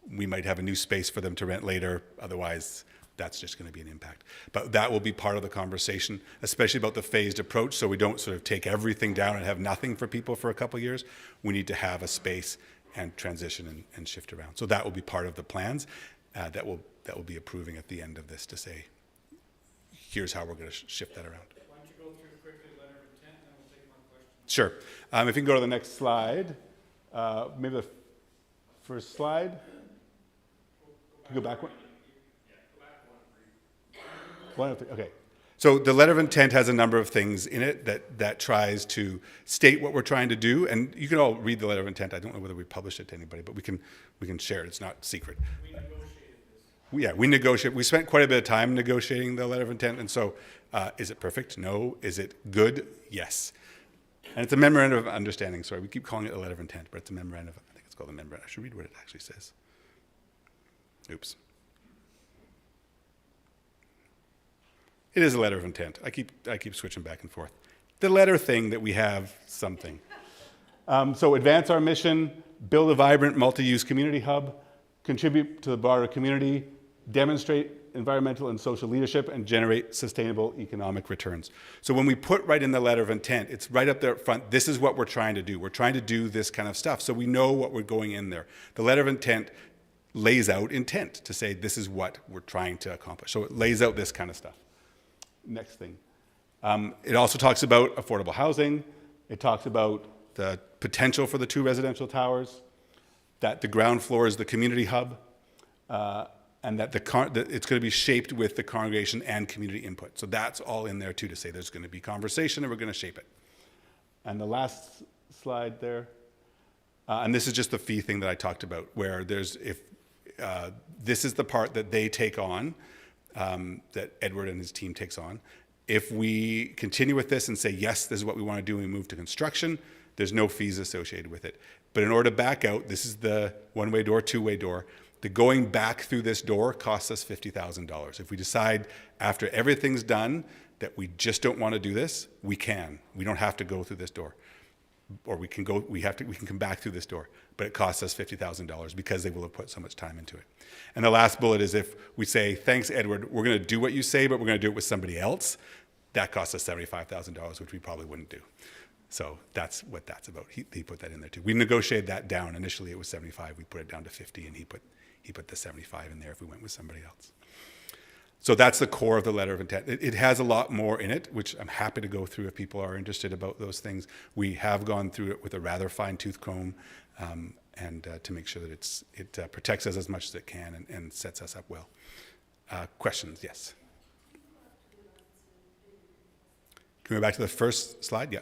We might have a new space for them to rent later. Otherwise, that's just going to be an impact. But that will be part of the conversation, especially about the phased approach, so we don't sort of take everything down and have nothing for people for a couple of years. We need to have a space and transition and shift around. So that will be part of the plans that will be approving at the end of this to say, here's how we're going to shift that around. Why don't you go through quickly the letter of intent, and then we'll take more questions. Sure. If you can go to the next slide, maybe the first slide. Can you go back one? Okay. So the letter of intent has a number of things in it that tries to state what we're trying to do, and you can all read the letter of intent. I don't know whether we published it to anybody, but we can share it. It's not secret. We negotiated this. Yeah, we negotiate. We spent quite a bit of time negotiating the letter of intent, and so is it perfect? No. Is it good? Yes. And it's a memorandum of understanding. Sorry, we keep calling it a letter of intent, but it's a memorandum. I think it's called a memorandum. I should read what it actually says. Oops. It is a letter of intent. I keep switching back and forth. The letter thing that we have something. So advance our mission, build a vibrant multi-use community hub, contribute to the broader community, demonstrate environmental and social leadership, and generate sustainable economic returns. So when we put right in the letter of intent, it's right up there up front, this is what we're trying to do. We're trying to do this kind of stuff, so we know what we're going in there. The letter of intent lays out intent to say this is what we're trying to accomplish. So it lays out this kind of stuff. Next thing. It also talks about affordable housing. It talks about the potential for the 2 residential towers, that the ground floor is the community hub, and that it's going to be shaped with the congregation and community input. So that's all in there too, to say there's going to be conversation and we're going to shape it. And the last slide there, and this is just the fee thing that I talked about, where this is the part that they take on, that Edward and his team takes on. If we continue with this and say, yes, this is what we want to do, and we move to construction, there's no fees associated with it. But in order to back out, this is the one-way door, two-way door. The going back through this door costs us $50,000. If we decide after everything's done that we just don't want to do this, we can. We don't have to go through this door. Or we can come back through this door, but it costs us $50,000 because they will have put so much time into it. And the last bullet is if we say, thanks, Edward, we're going to do what you say, but we're going to do it with somebody else, that costs us $75,000, which we probably wouldn't do. So that's what that's about. He put that in there too. We negotiated that down. Initially it was 75. We put it down to 50, and he put the 75 in there if we went with somebody else. So that's the core of the letter of intent. It has a lot more in it, which I'm happy to go through if people are interested about those things. We have gone through it with a rather fine-tooth comb, and to make sure that it protects us as much as it can and sets us up well. Questions? Yes. Can we go back to the first slide? Yeah.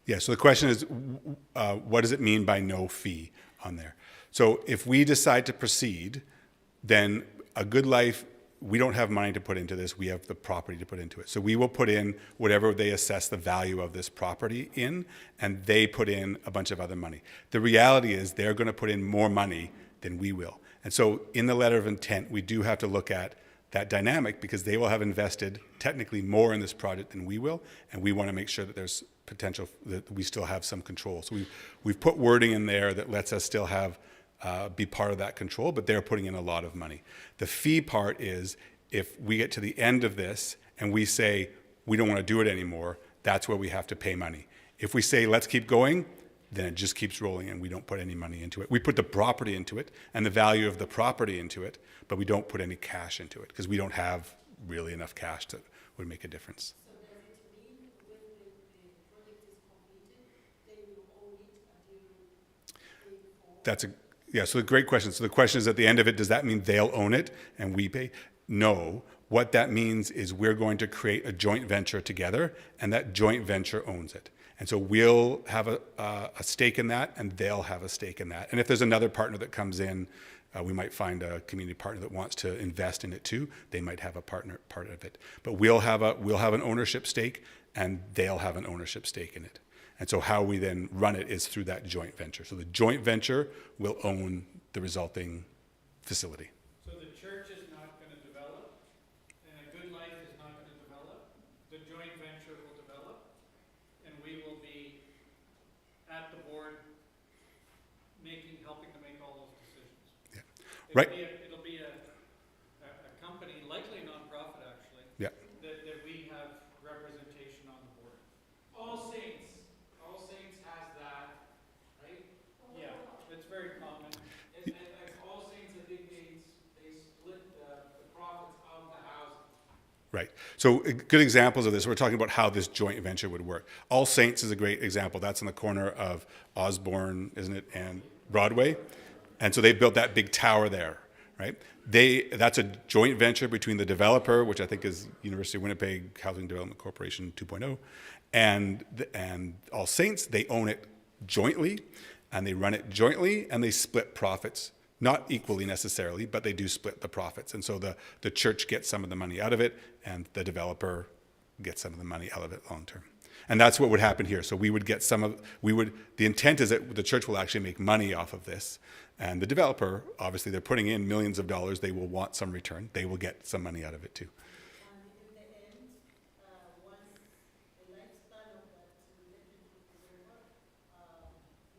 Yeah, so the question is, what does it mean by no fee on there? So if we decide to proceed, then a Good Life, we don't have money to put into this, we have the property to put into it. So we will put in whatever they assess the value of this property in, and they put in a bunch of other money. The reality is they're going to put in more money than we will. And so in the letter of intent, we do have to look at that dynamic, because they will have invested technically more in this project than we will, and we want to make sure that there's potential that we still have some control. So we've put wording in there that lets us still have be part of that control, but they're putting in a lot of money. The fee part is if we get to the end of this and we say we don't want to do it anymore, that's where we have to pay money. If we say let's keep going, then it just keeps rolling and we don't put any money into it. We put the property into it and the value of the property into it, but we don't put any cash into it because we don't have really enough cash that would make a difference. So does it mean when the project is completed, they will own it until they for? So a great question. So the question is, at the end of it, does that mean they'll own it and we pay? No. What that means is we're going to create a joint venture together, and that joint venture owns it. And so we'll have a stake in that, and they'll have a stake in that. And if there's another partner that comes in, we might find a community partner that wants to invest in it too. They might have a part of it. But we'll have an ownership stake, and they'll have an ownership stake in it. And so how we then run it is through that joint venture. So the joint venture will own the resulting facility. So the church is not going to develop, and a Good Life is not going to develop. The joint venture will develop, and we will be at the board helping to make all those decisions. Yeah. Right. It'll be a company, likely a nonprofit actually, Yeah. that we have representation on the board. All Saints has that, right? Yeah, it's very common. At All Saints, I think they split the profits of the house. Right. So good examples of this, we're talking about how this joint venture would work. All Saints is a great example. That's in the corner of Osborne, isn't it, and Broadway. And so they built that big tower there, right? That's a joint venture between the developer, which I think is University of Winnipeg Housing Development Corporation 2.0, and All Saints. They own it jointly, and they run it jointly, and they split profits. Not equally necessarily, but they do split the profits. And so the church gets some of the money out of it, and the developer gets some of the money out of it long term. And that's what would happen here. So we would get the intent is that the church will actually make money off of this. And the developer, obviously they're putting in millions of dollars, they will want some return. They will get some money out of it too. And in the end, once the lifespan of that relationship is over,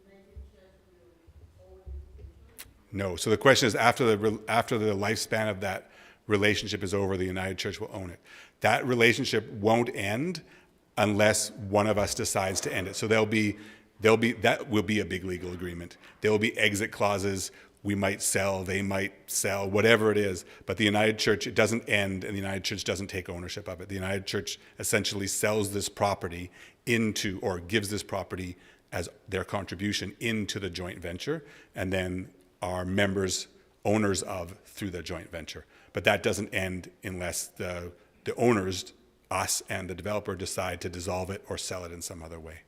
United Church will own the church? No. So the question is, after the lifespan of that relationship is over, the United Church will own it. That relationship won't end unless one of us decides to end it. So that will be a big legal agreement. There will be exit clauses. We might sell, they might sell, whatever it is. But the United Church, it doesn't end, and the United Church doesn't take ownership of it. The United Church essentially sells this property or gives this property as their contribution into the joint venture, and then are members, owners of through the joint venture. But that doesn't end unless the owners, us and the developer, decide to dissolve it or sell it in some other way.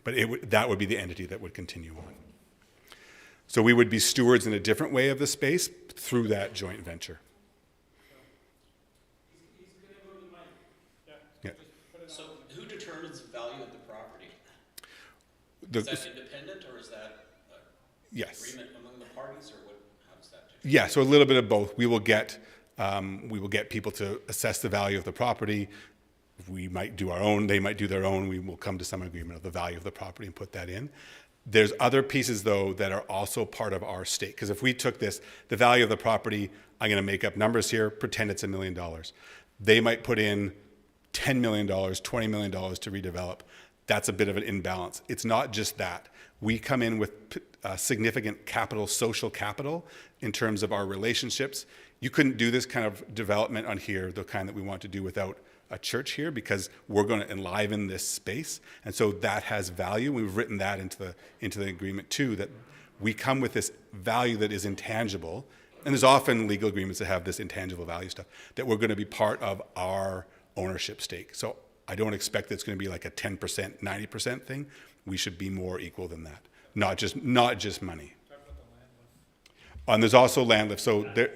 But that would be the entity that would continue on. So we would be stewards in a different way of the space through that joint venture. He's gonna go to the mic. Yeah. So who determines the value of the property? The- Is that independent, or is that Yes. agreement among the parties, or how does that do? Yeah, so a little bit of both. We will get people to assess the value of the property. We might do our own, they might do their own, we will come to some agreement of the value of the property and put that in. There's other pieces, though, that are also part of our stake. Because if we took this, the value of the property, I'm going to make up numbers here, pretend it's $1 million. They might put in $10 million, $20 million to redevelop. That's a bit of an imbalance. It's not just that. We come in with significant capital, social capital, in terms of our relationships. You couldn't do this kind of development on here, the kind that we want to do, without a church here, because we're going to enliven this space, and so that has value. We've written that into the agreement too, that we come with this value that is intangible, and there's often legal agreements that have this intangible value stuff, that we're going to be part of our ownership stake. So I don't expect it's going to be like a 10%, 90% thing. We should be more equal than that, not just money. And there's also land lift. So there,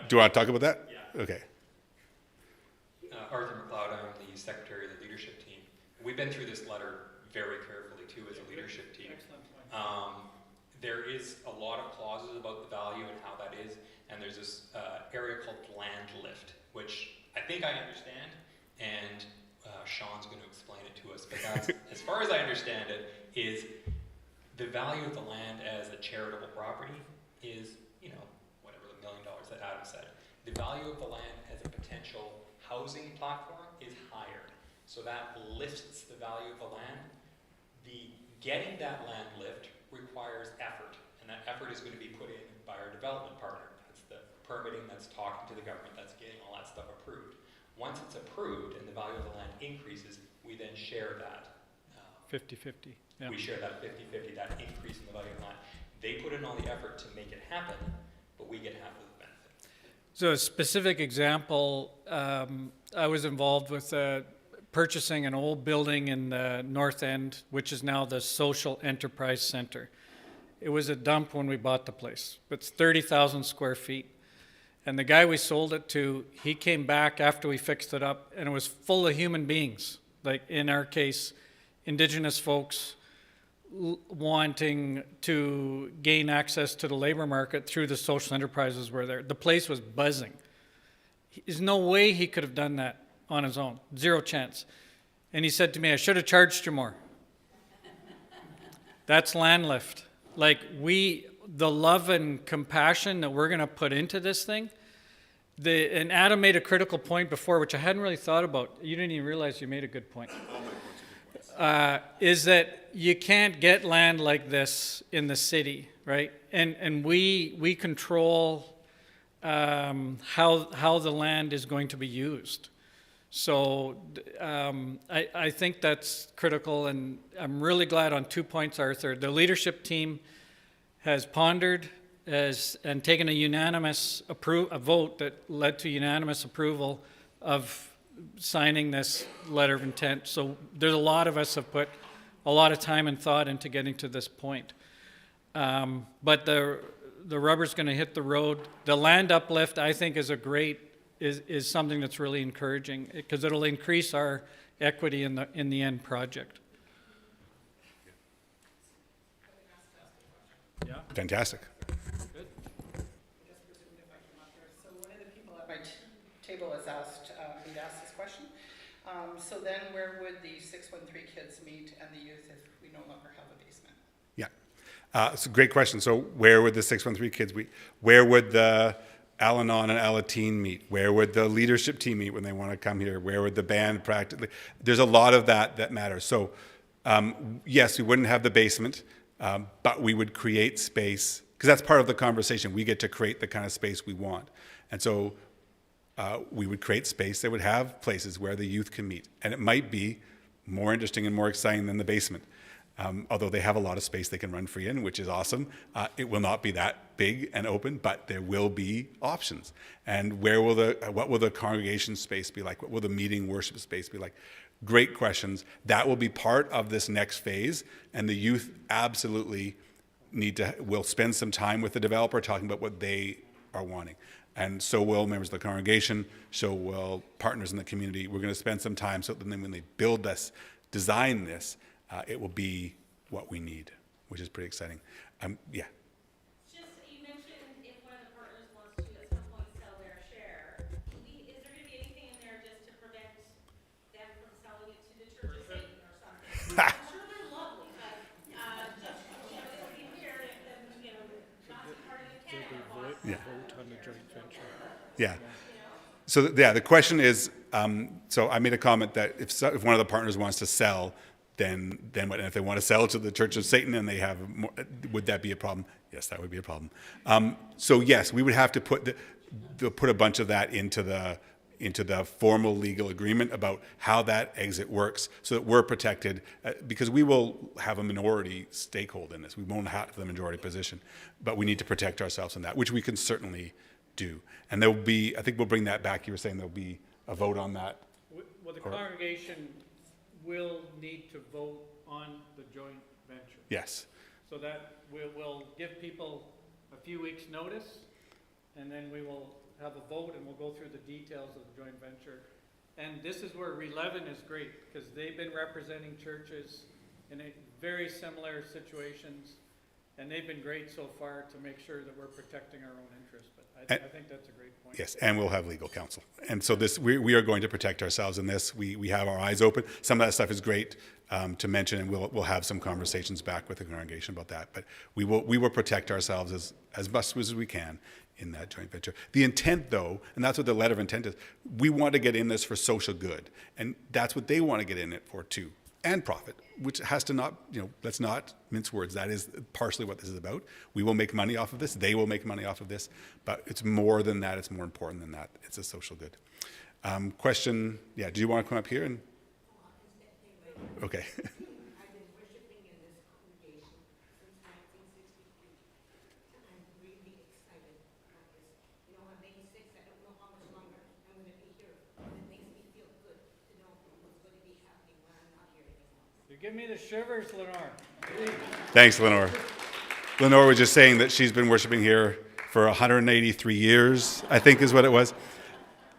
do you want to talk about that? Yeah. Okay. Arthur McLeod, I'm the secretary of the leadership team. We've been through this letter very carefully too as a leadership team. There is a lot of clauses about the value and how that is, and there's this area called land lift, which I think I understand, and Sean's going to explain it to us, but that's, as far as I understand it, is the value of the land as a charitable property is, you know, whatever the $1 million that Adam said. The value of the land as a potential housing platform is higher. So that lifts the value of the land. Getting that land lift requires effort, and that effort is going to be put in by our development partner. That's the permitting, that's talking to the government, that's getting all that stuff approved. Once it's approved and the value of the land increases, we then share that. 50-50. Yeah. We share that 50-50, that increase in the value of the land. They put in all the effort to make it happen, but we get half of the benefit. So a specific example, I was involved with purchasing an old building in the North End, which is now the Social Enterprise Center. It was a dump when we bought the place. It's 30,000 square feet. And the guy we sold it to, he came back after we fixed it up, and it was full of human beings. Like in our case, Indigenous folks wanting to gain access to the labor market through the social enterprises were there. The place was buzzing. There's no way he could have done that on his own. Zero chance. And he said to me, I should have charged you more. That's land lift. Like the love and compassion that we're going to put into this thing. And Adam made a critical point before, which I hadn't really thought about. You didn't even realize you made a good point. Is that you can't get land like this in the city, right? And we control how the land is going to be used. So I think that's critical, and I'm really glad on 2 points, Arthur. The leadership team has pondered and taken a unanimous a vote that led to unanimous approval of signing this letter of intent. So there's a lot of us have put a lot of time and thought into getting to this point. But the rubber's going to hit the road. The land uplift, I think, is something that's really encouraging, because it'll increase our equity in the end project. Yeah. Fantastic. Good. So one of the people at my table has asked me to ask this question. So then where would the 613 kids meet and the youth if we no longer have a basement? Yeah. It's a great question. So where would the 613 kids meet? Where would the Al-Anon and Alateen meet? Where would the leadership team meet when they want to come here? Where would the band practically? There's a lot of that matters. So yes, we wouldn't have the basement, but we would create space, because that's part of the conversation. We get to create the kind of space we want. And so we would create space that would have places where the youth can meet. And it might be more interesting and more exciting than the basement. Although they have a lot of space they can run free in, which is awesome. It will not be that big and open, but there will be options. And what will the congregation space be like? What will the meeting worship space be like? Great questions. That will be part of this next phase, and the youth absolutely will spend some time with the developer talking about what they are wanting. And so will members of the congregation, so will partners in the community. We're going to spend some time, so then when they build this, design this, it will be what we need, which is pretty exciting. Yeah. Just, you mentioned if one of the partners wants to at some point sell their share, is there going to be anything in there just to prevent Yeah. So, yeah, the question is, so I made a comment that if one of the partners wants to sell, then what? And if they want to sell to the Church of Satan and they have more, would that be a problem? Yes, that would be a problem. So yes, we would have to put put a bunch of that into the formal legal agreement about how that exit works so that we're protected, because we will have a minority stakeholder in this. We won't have the majority position, but we need to protect ourselves in that, which we can certainly do. And there will be, I think we'll bring that back. You were saying there'll be a vote on that. Well, the congregation will need to vote on the joint venture. Yes. So that we'll give people a few weeks' notice, and then we will have a vote, and we'll go through the details of the joint venture. And this is where Redevelopment is great, because they've been representing churches in very similar situations, and they've been great so far to make sure that we're protecting our own interests. But I think that's a great point. Yes, and we'll have legal counsel. And so we are going to protect ourselves in this. We have our eyes open. Some of that stuff is great to mention, and we'll have some conversations back with the congregation about that. But we will protect ourselves as much as we can in that joint venture. The intent, though, and that's what the letter of intent is, we want to get in this for social good. And that's what they want to get in it for, too. And profit, which has to not, let's not mince words. That is partially what this is about. We will make money off of this. They will make money off of this. But it's more than that. It's more important than that. It's a social good. Question, yeah, do you want to come up here? Okay. I've been worshiping in this congregation since 1963. I'm really excited about this. I'm 86. I don't know how much longer I'm going to be here. And it makes me feel good to know what's going to be happening when I'm not here anymore. You give me the shivers, Lenore. Thanks, Lenore. Lenore was just saying that she's been worshiping here for 183 years, I think is what it was.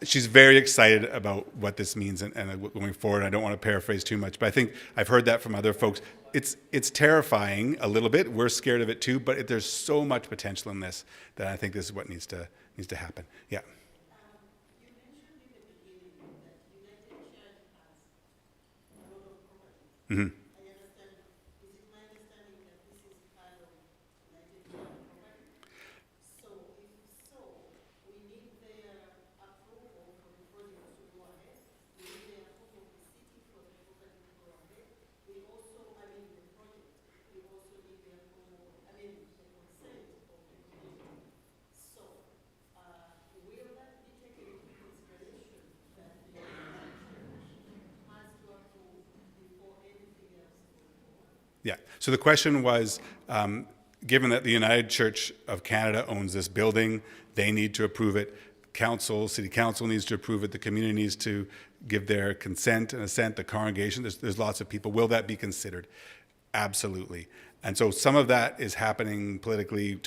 She's very excited about what this means and going forward. I don't want to paraphrase too much, but I think I've heard that from other folks. It's terrifying a little bit. We're scared of it too, but there's so much potential in this that I think this is what needs to happen. Yeah. You mentioned in the beginning that United Church has a lot of properties. Mm-hmm. I understand, is it my understanding that this is part of United Church property? So if so, we need their approval for the project to go ahead. We need their approval of the city for the property to go ahead. We also, the project, we also need their approval, the consent of the community. So, will that be taken into consideration that the church has to approve before anything else goes forward? Yeah. So the question was, given that the United Church of Canada owns this building, they need to approve it. City council needs to approve it. The community needs to give their consent and assent. The congregation, there's lots of people. Will that be considered? Absolutely. And so some of that is happening politically.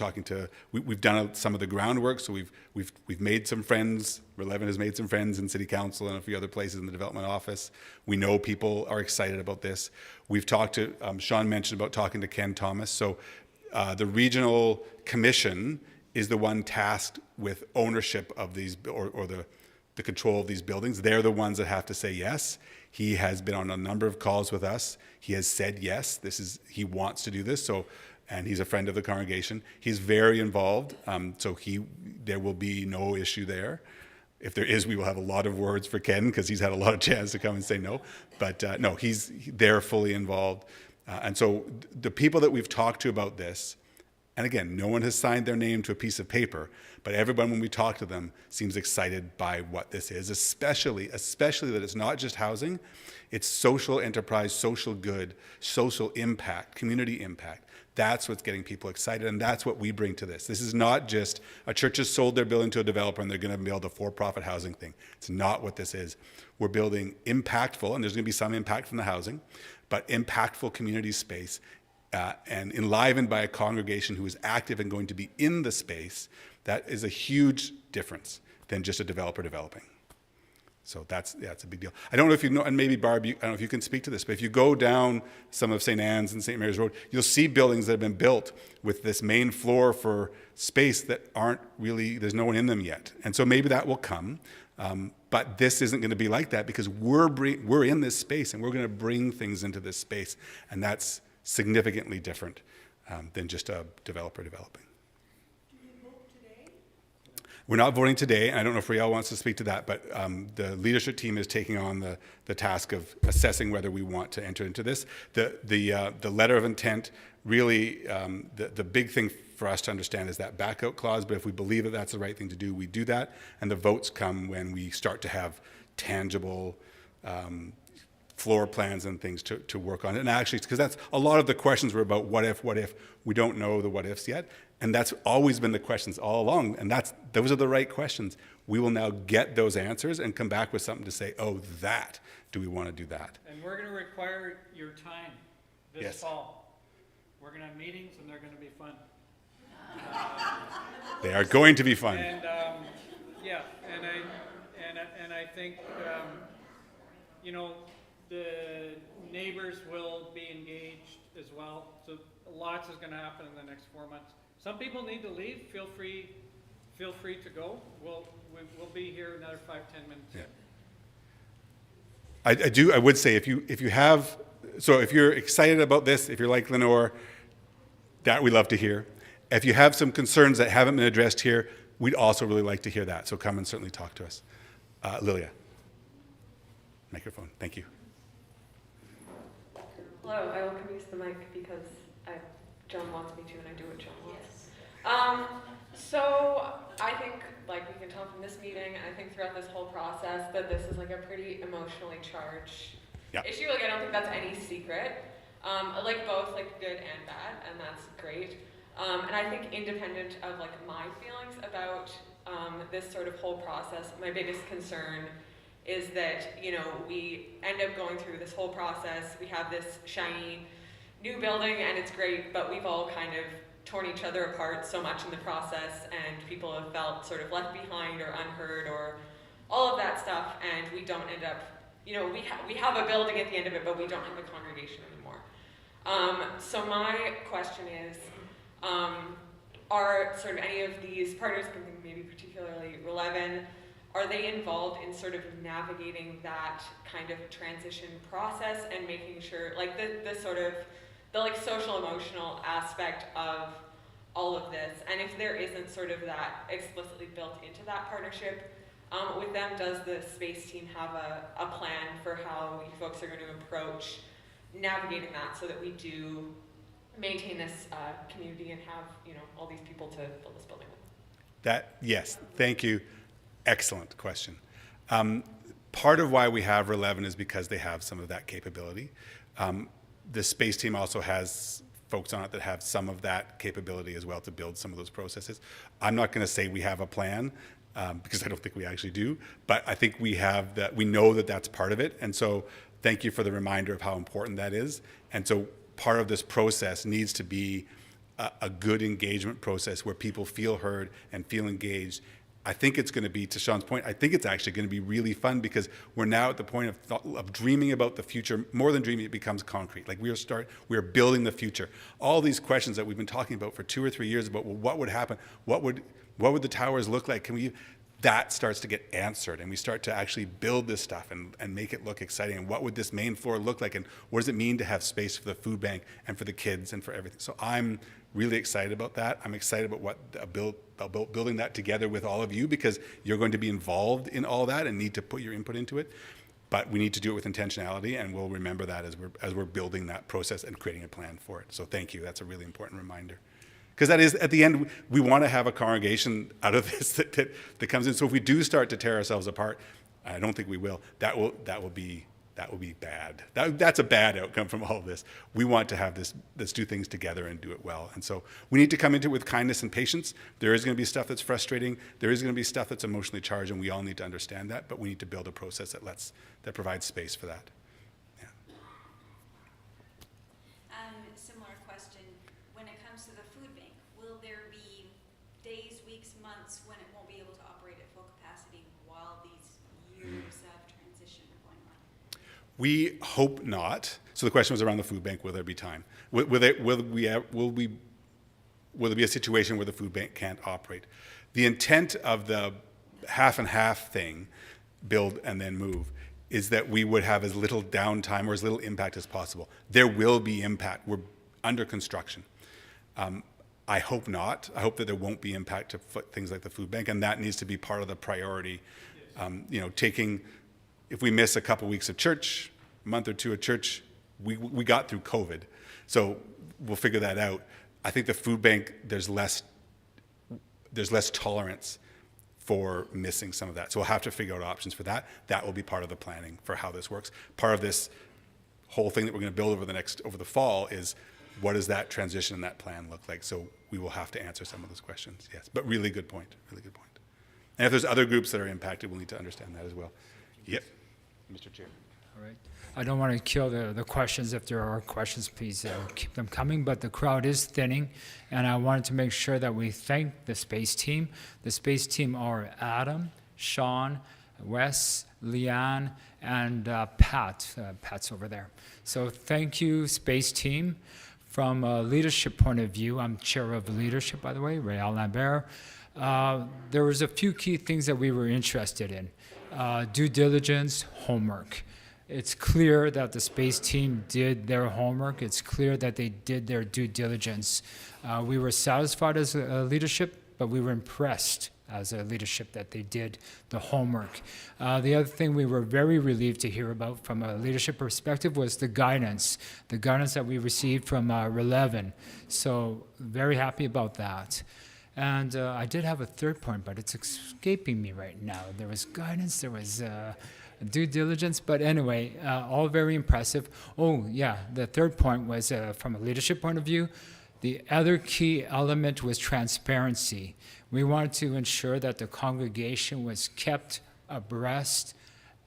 We've done some of the groundwork. So we've made some friends. Redevelopment has made some friends in City Council and a few other places in the development office. We know people are excited about this. We've talked to Sean mentioned about talking to Ken Thomas. So the regional commission is the one tasked with ownership of these or the control of these buildings. They're the ones that have to say yes. He has been on a number of calls with us. He has said yes. He wants to do this. So, and he's a friend of the congregation. He's very involved. So there will be no issue there. If there is, we will have a lot of words for Ken because he's had a lot of chance to come and say no. But no, they're fully involved. And so the people that we've talked to about this, and again, no one has signed their name to a piece of paper, but everyone, when we talk to them, seems excited by what this is, especially that it's not just housing, it's social enterprise, social good, social impact, community impact. That's what's getting people excited, and that's what we bring to this. This is not just a church has sold their building to a developer and they're going to build a for-profit housing thing. It's not what this is. We're building impactful, and there's going to be some impact from the housing, but impactful community space and enlivened by a congregation who is active and going to be in the space. That is a huge difference than just a developer developing. So that's a big deal. I don't know if you know, and maybe Barb, I don't know if you can speak to this, but if you go down some of St. Anne's and St. Mary's Road, you'll see buildings that have been built with this main floor for space that aren't really, there's no one in them yet. And so maybe that will come. But this isn't going to be like that because we're in this space and we're going to bring things into this space. And that's significantly different than just a developer developing. Do you vote today? We're not voting today, and I don't know if Riel wants to speak to that, but the leadership team is taking on the task of assessing whether we want to enter into this. The letter of intent, really, the big thing for us to understand is that backout clause, but if we believe that that's the right thing to do, we do that, and the votes come when we start to have tangible floor plans and things to work on. And actually, because that's a lot of the questions were about what if, we don't know the what ifs yet. And that's always been the questions all along. And those are the right questions. We will now get those answers and come back with something to say, oh, do we want to do that? And we're going to require your time this Yes. fall. We're going to have meetings and they're going to be fun. They are going to be fun. And, yeah, and I think, you know, the neighbors will be engaged as well. So lots is going to happen in the next 4 months. Some people need to leave. Feel free to go. We'll be here another 5-10 minutes. Yeah. I would say if you're excited about this, if you're like Lenore, that we'd love to hear. If you have some concerns that haven't been addressed here, we'd also really like to hear that. So come and certainly talk to us. Lilia. Microphone. Thank you. Hello, I will come use the mic because John wants me to and I do what John wants. So I think, like we can tell from this meeting, and I think throughout this whole process, that this is like a pretty emotionally charged issue. Like I don't think that's any secret. I like both like good and bad, and that's great. And I think independent of like my feelings about this sort of whole process, my biggest concern is that, you know, we end up going through this whole process, we have this shiny new building and it's great, but we've all kind of torn each other apart so much in the process and people have felt sort of left behind or unheard or all of that stuff, and we don't end up, you know, we have a building at the end of it, but we don't have a congregation anymore. So my question is, are sort of any of these partners, maybe particularly Redevelopment, are they involved in sort of navigating that kind of transition process and making sure, like the sort of, the like social emotional aspect of all of this? And if there isn't sort of that explicitly built into that partnership with them, does the space team have a plan for how you folks are going to approach navigating that so that we do maintain this community and have, you know, all these people to fill this building with? Yes, thank you. Excellent question. Part of why we have Redevelopment is because they have some of that capability. The space team also has folks on it that have some of that capability as well to build some of those processes. I'm not going to say we have a plan because I don't think we actually do, but I think we have that. We know that that's part of it, and so thank you for the reminder of how important that is. And so part of this process needs to be a good engagement process where people feel heard and feel engaged. I think it's going to be, to Sean's point, I think it's actually going to be really fun because we're now at the point of dreaming about the future. More than dreaming, it becomes concrete. Like we are building the future. All these questions that we've been talking about for 2 or 3 years about, well, what would happen? What would the towers look like? That starts to get answered, and we start to actually build this stuff and make it look exciting. And what would this main floor look like? And what does it mean to have space for the food bank and for the kids and for everything? So I'm really excited about that. I'm excited about building that together with all of you because you're going to be involved in all that and need to put your input into it. But we need to do it with intentionality, and we'll remember that as we're building that process and creating a plan for it. So thank you. That's a really important reminder. Because that is, at the end, we want to have a congregation out of this that comes in. So if we do start to tear ourselves apart, I don't think we will. That will be bad. That's a bad outcome from all of this. We want to have this. Let's do things together and do it well. And so we need to come into it with kindness and patience. There is going to be stuff that's frustrating. There is going to be stuff that's emotionally charged, and we all need to understand that. But we need to build a process that provides space for that. Similar question. When it comes to the food bank, will there be days, weeks, months when it won't be able to operate at full capacity while these years of transition are going on? We hope not. So the question was around the food bank. Will there be time? Will there be a situation where the food bank can't operate? The intent of the half and half thing, build and then move, is that we would have as little downtime or as little impact as possible. There will be impact. We're under construction. I hope not. I hope that there won't be impact to things like the food bank, and that needs to be part of the priority. If we miss a couple weeks of church, a month or two of church, we got through COVID. So we'll figure that out. I think the food bank, there's less tolerance for missing some of that. So we'll have to figure out options for that. That will be part of the planning for how this works. Part of this whole thing that we're going to build over the fall is, what does that transition and that plan look like? So we will have to answer some of those questions, yes. But really good point, really good point. And if there's other groups that are impacted, we'll need to understand that as well. Yep, Mr. Chair. All right. I don't want to kill the questions. If there are questions, please keep them coming. But the crowd is thinning, and I wanted to make sure that we thank the space team. The space team are Adam, Sean, Wes, Leanne, and Pat. Pat's over there. So thank you, space team. From a leadership point of view, I'm chair of leadership, by the way, Rael Lambert. There was a few key things that we were interested in. Due diligence, homework. It's clear that the space team did their homework. It's clear that they did their due diligence. We were satisfied as a leadership, but we were impressed as a leadership that they did the homework. The other thing we were very relieved to hear about from a leadership perspective was the guidance that we received from Redevelopment. So very happy about that. And I did have a third point, but it's escaping me right now. There was guidance, there was due diligence, but anyway, all very impressive. Oh yeah, the third point was from a leadership point of view, the other key element was transparency. We wanted to ensure that the congregation was kept abreast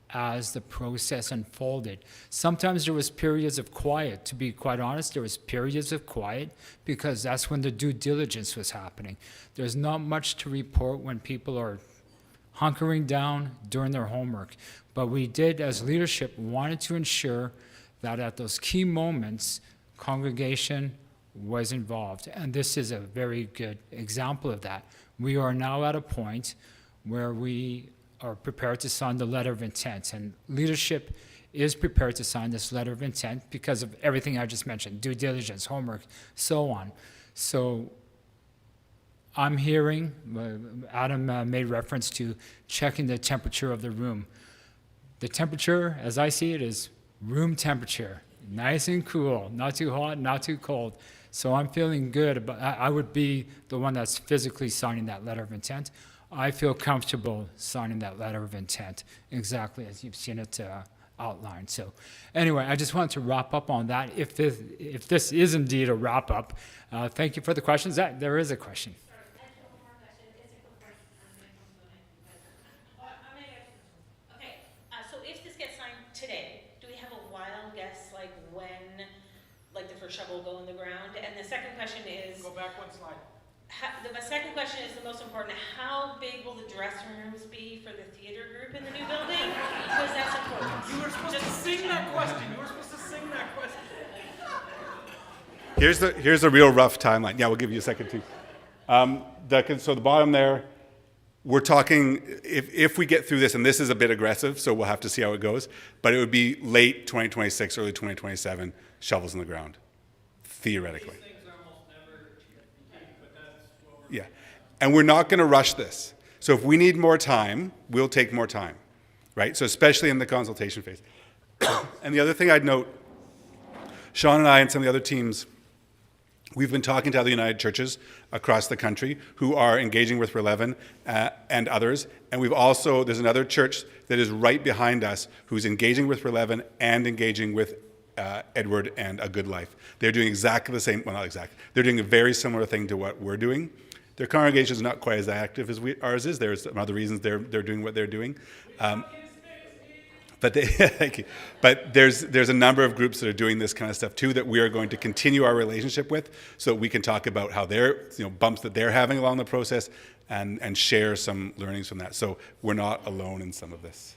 as the process unfolded. Sometimes there was periods of quiet. To be quite honest, there was periods of quiet because that's when the due diligence was happening. There's not much to report when people are hunkering down doing their homework. But we did, as leadership, wanted to ensure that at those key moments, congregation was involved. And this is a very good example of that. We are now at a point where we are prepared to sign the letter of intent, and leadership is prepared to sign this letter of intent because of everything I just mentioned, due diligence, homework, so on. So I'm hearing, Adam made reference to checking the temperature of the room. The temperature, as I see it, is room temperature, nice and cool, not too hot, not too cold. So I'm feeling good about, I would be the one that's physically signing that letter of intent. I feel comfortable signing that letter of intent, exactly as you've seen it outlined. So anyway, I just wanted to wrap up on that. If this is indeed a wrap up, thank you for the questions. There is a question. Okay, so if this gets signed today, do we have a wild guess, like when, like the first shovel will go in the ground? And the second question is... Go back one slide. The second question is the most important. How big will the dressing rooms be for the theater group in the new building? Because that's important. You were supposed to sing that question. Here's the real rough timeline. Yeah, we'll give you a second too. So the bottom there, we're talking, if we get through this, and this is a bit aggressive, so we'll have to see how it goes, but it would be late 2026, early 2027, shovels in the ground, theoretically. Yeah, and we're not going to rush this. So if we need more time, we'll take more time, right? So especially in the consultation phase. And the other thing I'd note, Sean and I and some of the other teams, we've been talking to other United Churches across the country who are engaging with Redevelopment and others. And we've also, there's another church that is right behind us who's engaging with Redevelopment and engaging with Edward and A Good Life. They're doing exactly the same, well, not exactly, they're doing a very similar thing to what we're doing. Their congregation is not quite as active as ours is. There's some other reasons they're doing what they're doing. But thank you. But there's a number of groups that are doing this kind of stuff too that we are going to continue our relationship with, so that we can talk about how they're, bumps that they're having along the process, and share some learnings from that. So we're not alone in some of this.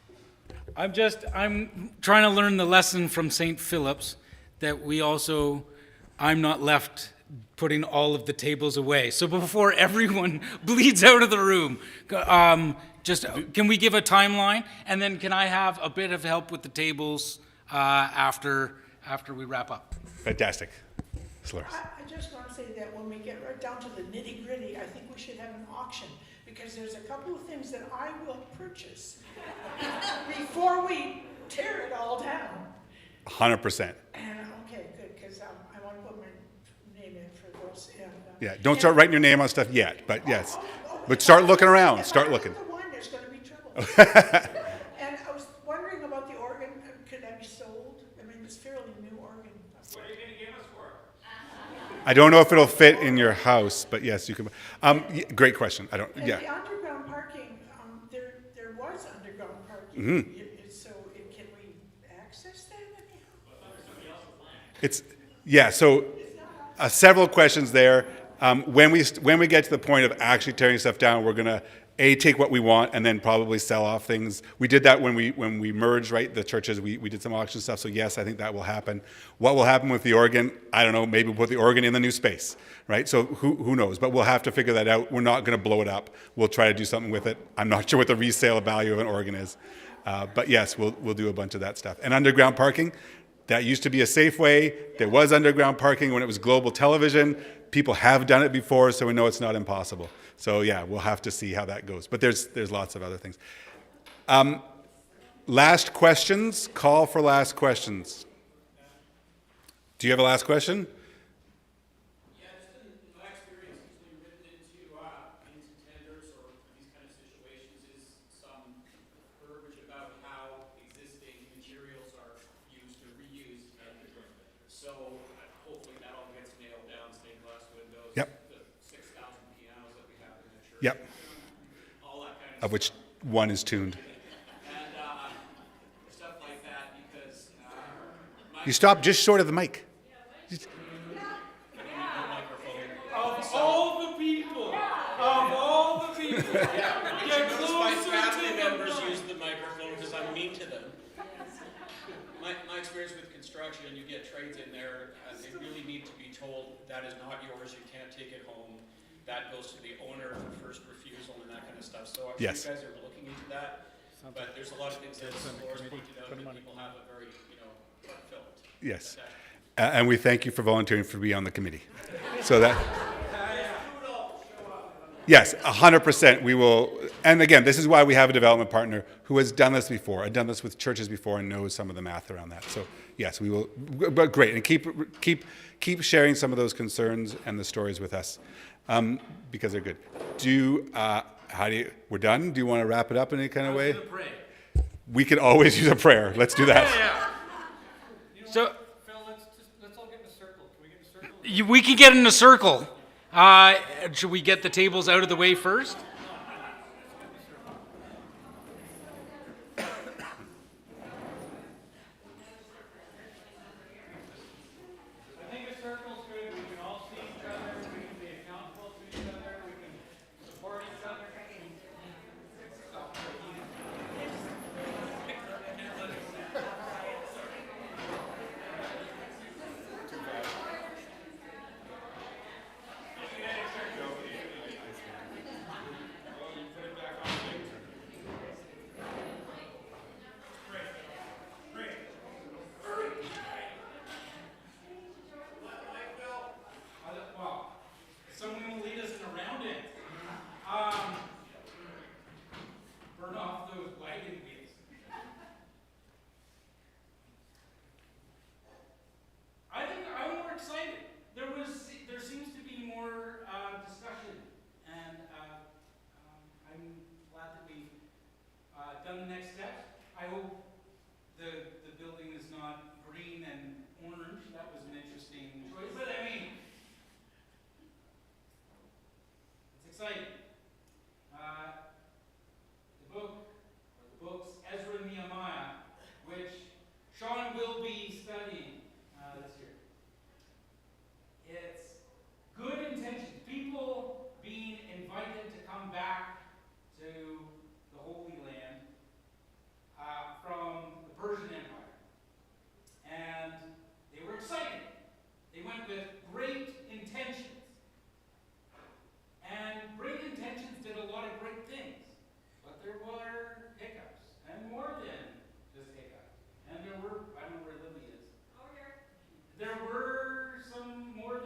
I'm trying to learn the lesson from St. Philip's that I'm not left putting all of the tables away. So before everyone bleeds out of the room, can we give a timeline? And then can I have a bit of help with the tables after we wrap up? Fantastic. Slurs. I just want to say that when we get right down to the nitty gritty, I think we should have an auction, because there's a couple of things that I will purchase before we tear it all down. 100%. And, okay, good, because I want to put my name in for those. And, Yeah, don't start writing your name on stuff yet, but yes. But start looking around, start looking. If I look at the one, there's going to be trouble. And I was wondering about the organ, could that be sold? I mean, it's fairly new organ. What are you gonna give us for it? I don't know if it'll fit in your house, but yes, you can. Great question. I don't, And yeah. the underground parking, there was underground parking. Mm-hmm. So can we access that anyhow? It's, yeah, so several questions there. When we get to the point of actually tearing stuff down, we're going to, take what we want and then probably sell off things. We did that when we merged, right, the churches. We did some auction stuff, so yes, I think that will happen. What will happen with the organ? I don't know, maybe we'll put the organ in the new space, right? So who knows? But we'll have to figure that out. We're not going to blow it up. We'll try to do something with it. I'm not sure what the resale value of an organ is. But yes, we'll do a bunch of that stuff. And underground parking, that used to be a Safeway. There was underground parking when it was Global Television. People have done it before, so we know it's not impossible. So yeah, we'll have to see how that goes. But there's lots of other things. Last questions. Call for last questions. Do you have a last question? Yeah, just in my experience, usually written into tenders or these kind of situations is some verbiage about how existing materials are used or reused. So hopefully that all gets nailed down, stained glass windows. Yep. The 6,000 pianos that we have in the church. Yep. All that kind of Of which one is tuned. And stuff like that, because You stop just short of the mic. of all the people, get Notice my closer family to members the use the microphone because I'm mean to them. My experience with construction, you get trades in there, they really need to be told that is not yours, you can't take it home. That goes to the owner for first refusal and that kind of stuff. So I'm sure Yes. you guys are looking into that, but there's a lot of things that Laura's pointed out that people have a very, felt. Yes. And we thank you for volunteering to be on the committee. So that. Yes, 100%. We will, and again, this is why we have a development partner who has done this before, and done this with churches before, and knows some of the math around that. So yes, we will. But great, and keep sharing some of those concerns and the stories with us, because they're good. We're done. Do you want to wrap it up in any kind of way? pray. We could always use a prayer. Let's do that. So, Phil, let's all get in a circle. Can we get in a circle? We can get in a circle. Should we get the tables out of the way first? I think a circle's good. We can all see each other. We can be accountable to each other. We can support each other. Well, someone will lead us in a round in. Burn off those wagon wheels. I'm more excited. There seems to be more discussion, and I'm glad that we've done the next steps. I hope the building is not green and orange. That was an interesting choice, but I mean, it's exciting. The books, Ezra and Nehemiah, which Sean will be studying this year. It's good intentions, people being invited to come back to the Holy Land from the Persian Empire. And they were excited. They went with great intentions. And great intentions did a lot of great things. But there were hiccups, and more than just hiccups. And there were, I don't know where Lily is. There were some more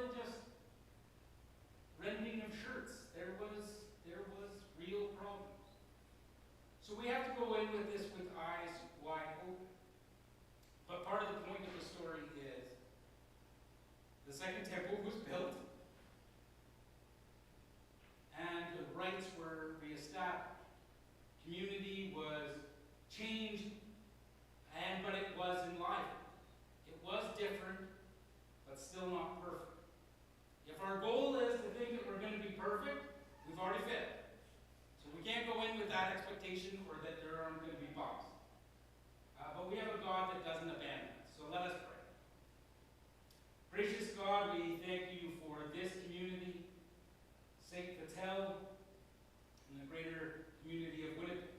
the second temple was built, and the rights were reestablished. Community was changed, but it was enlivened. It was different, but still not perfect. If our goal is to think that we're going to be perfect, we've already failed. So we can't go in with that expectation or that there aren't going to be bumps. But we have a God that doesn't abandon us. So let us pray. Gracious God, we thank you for this community, St. Patel, and the greater community of Winnipeg.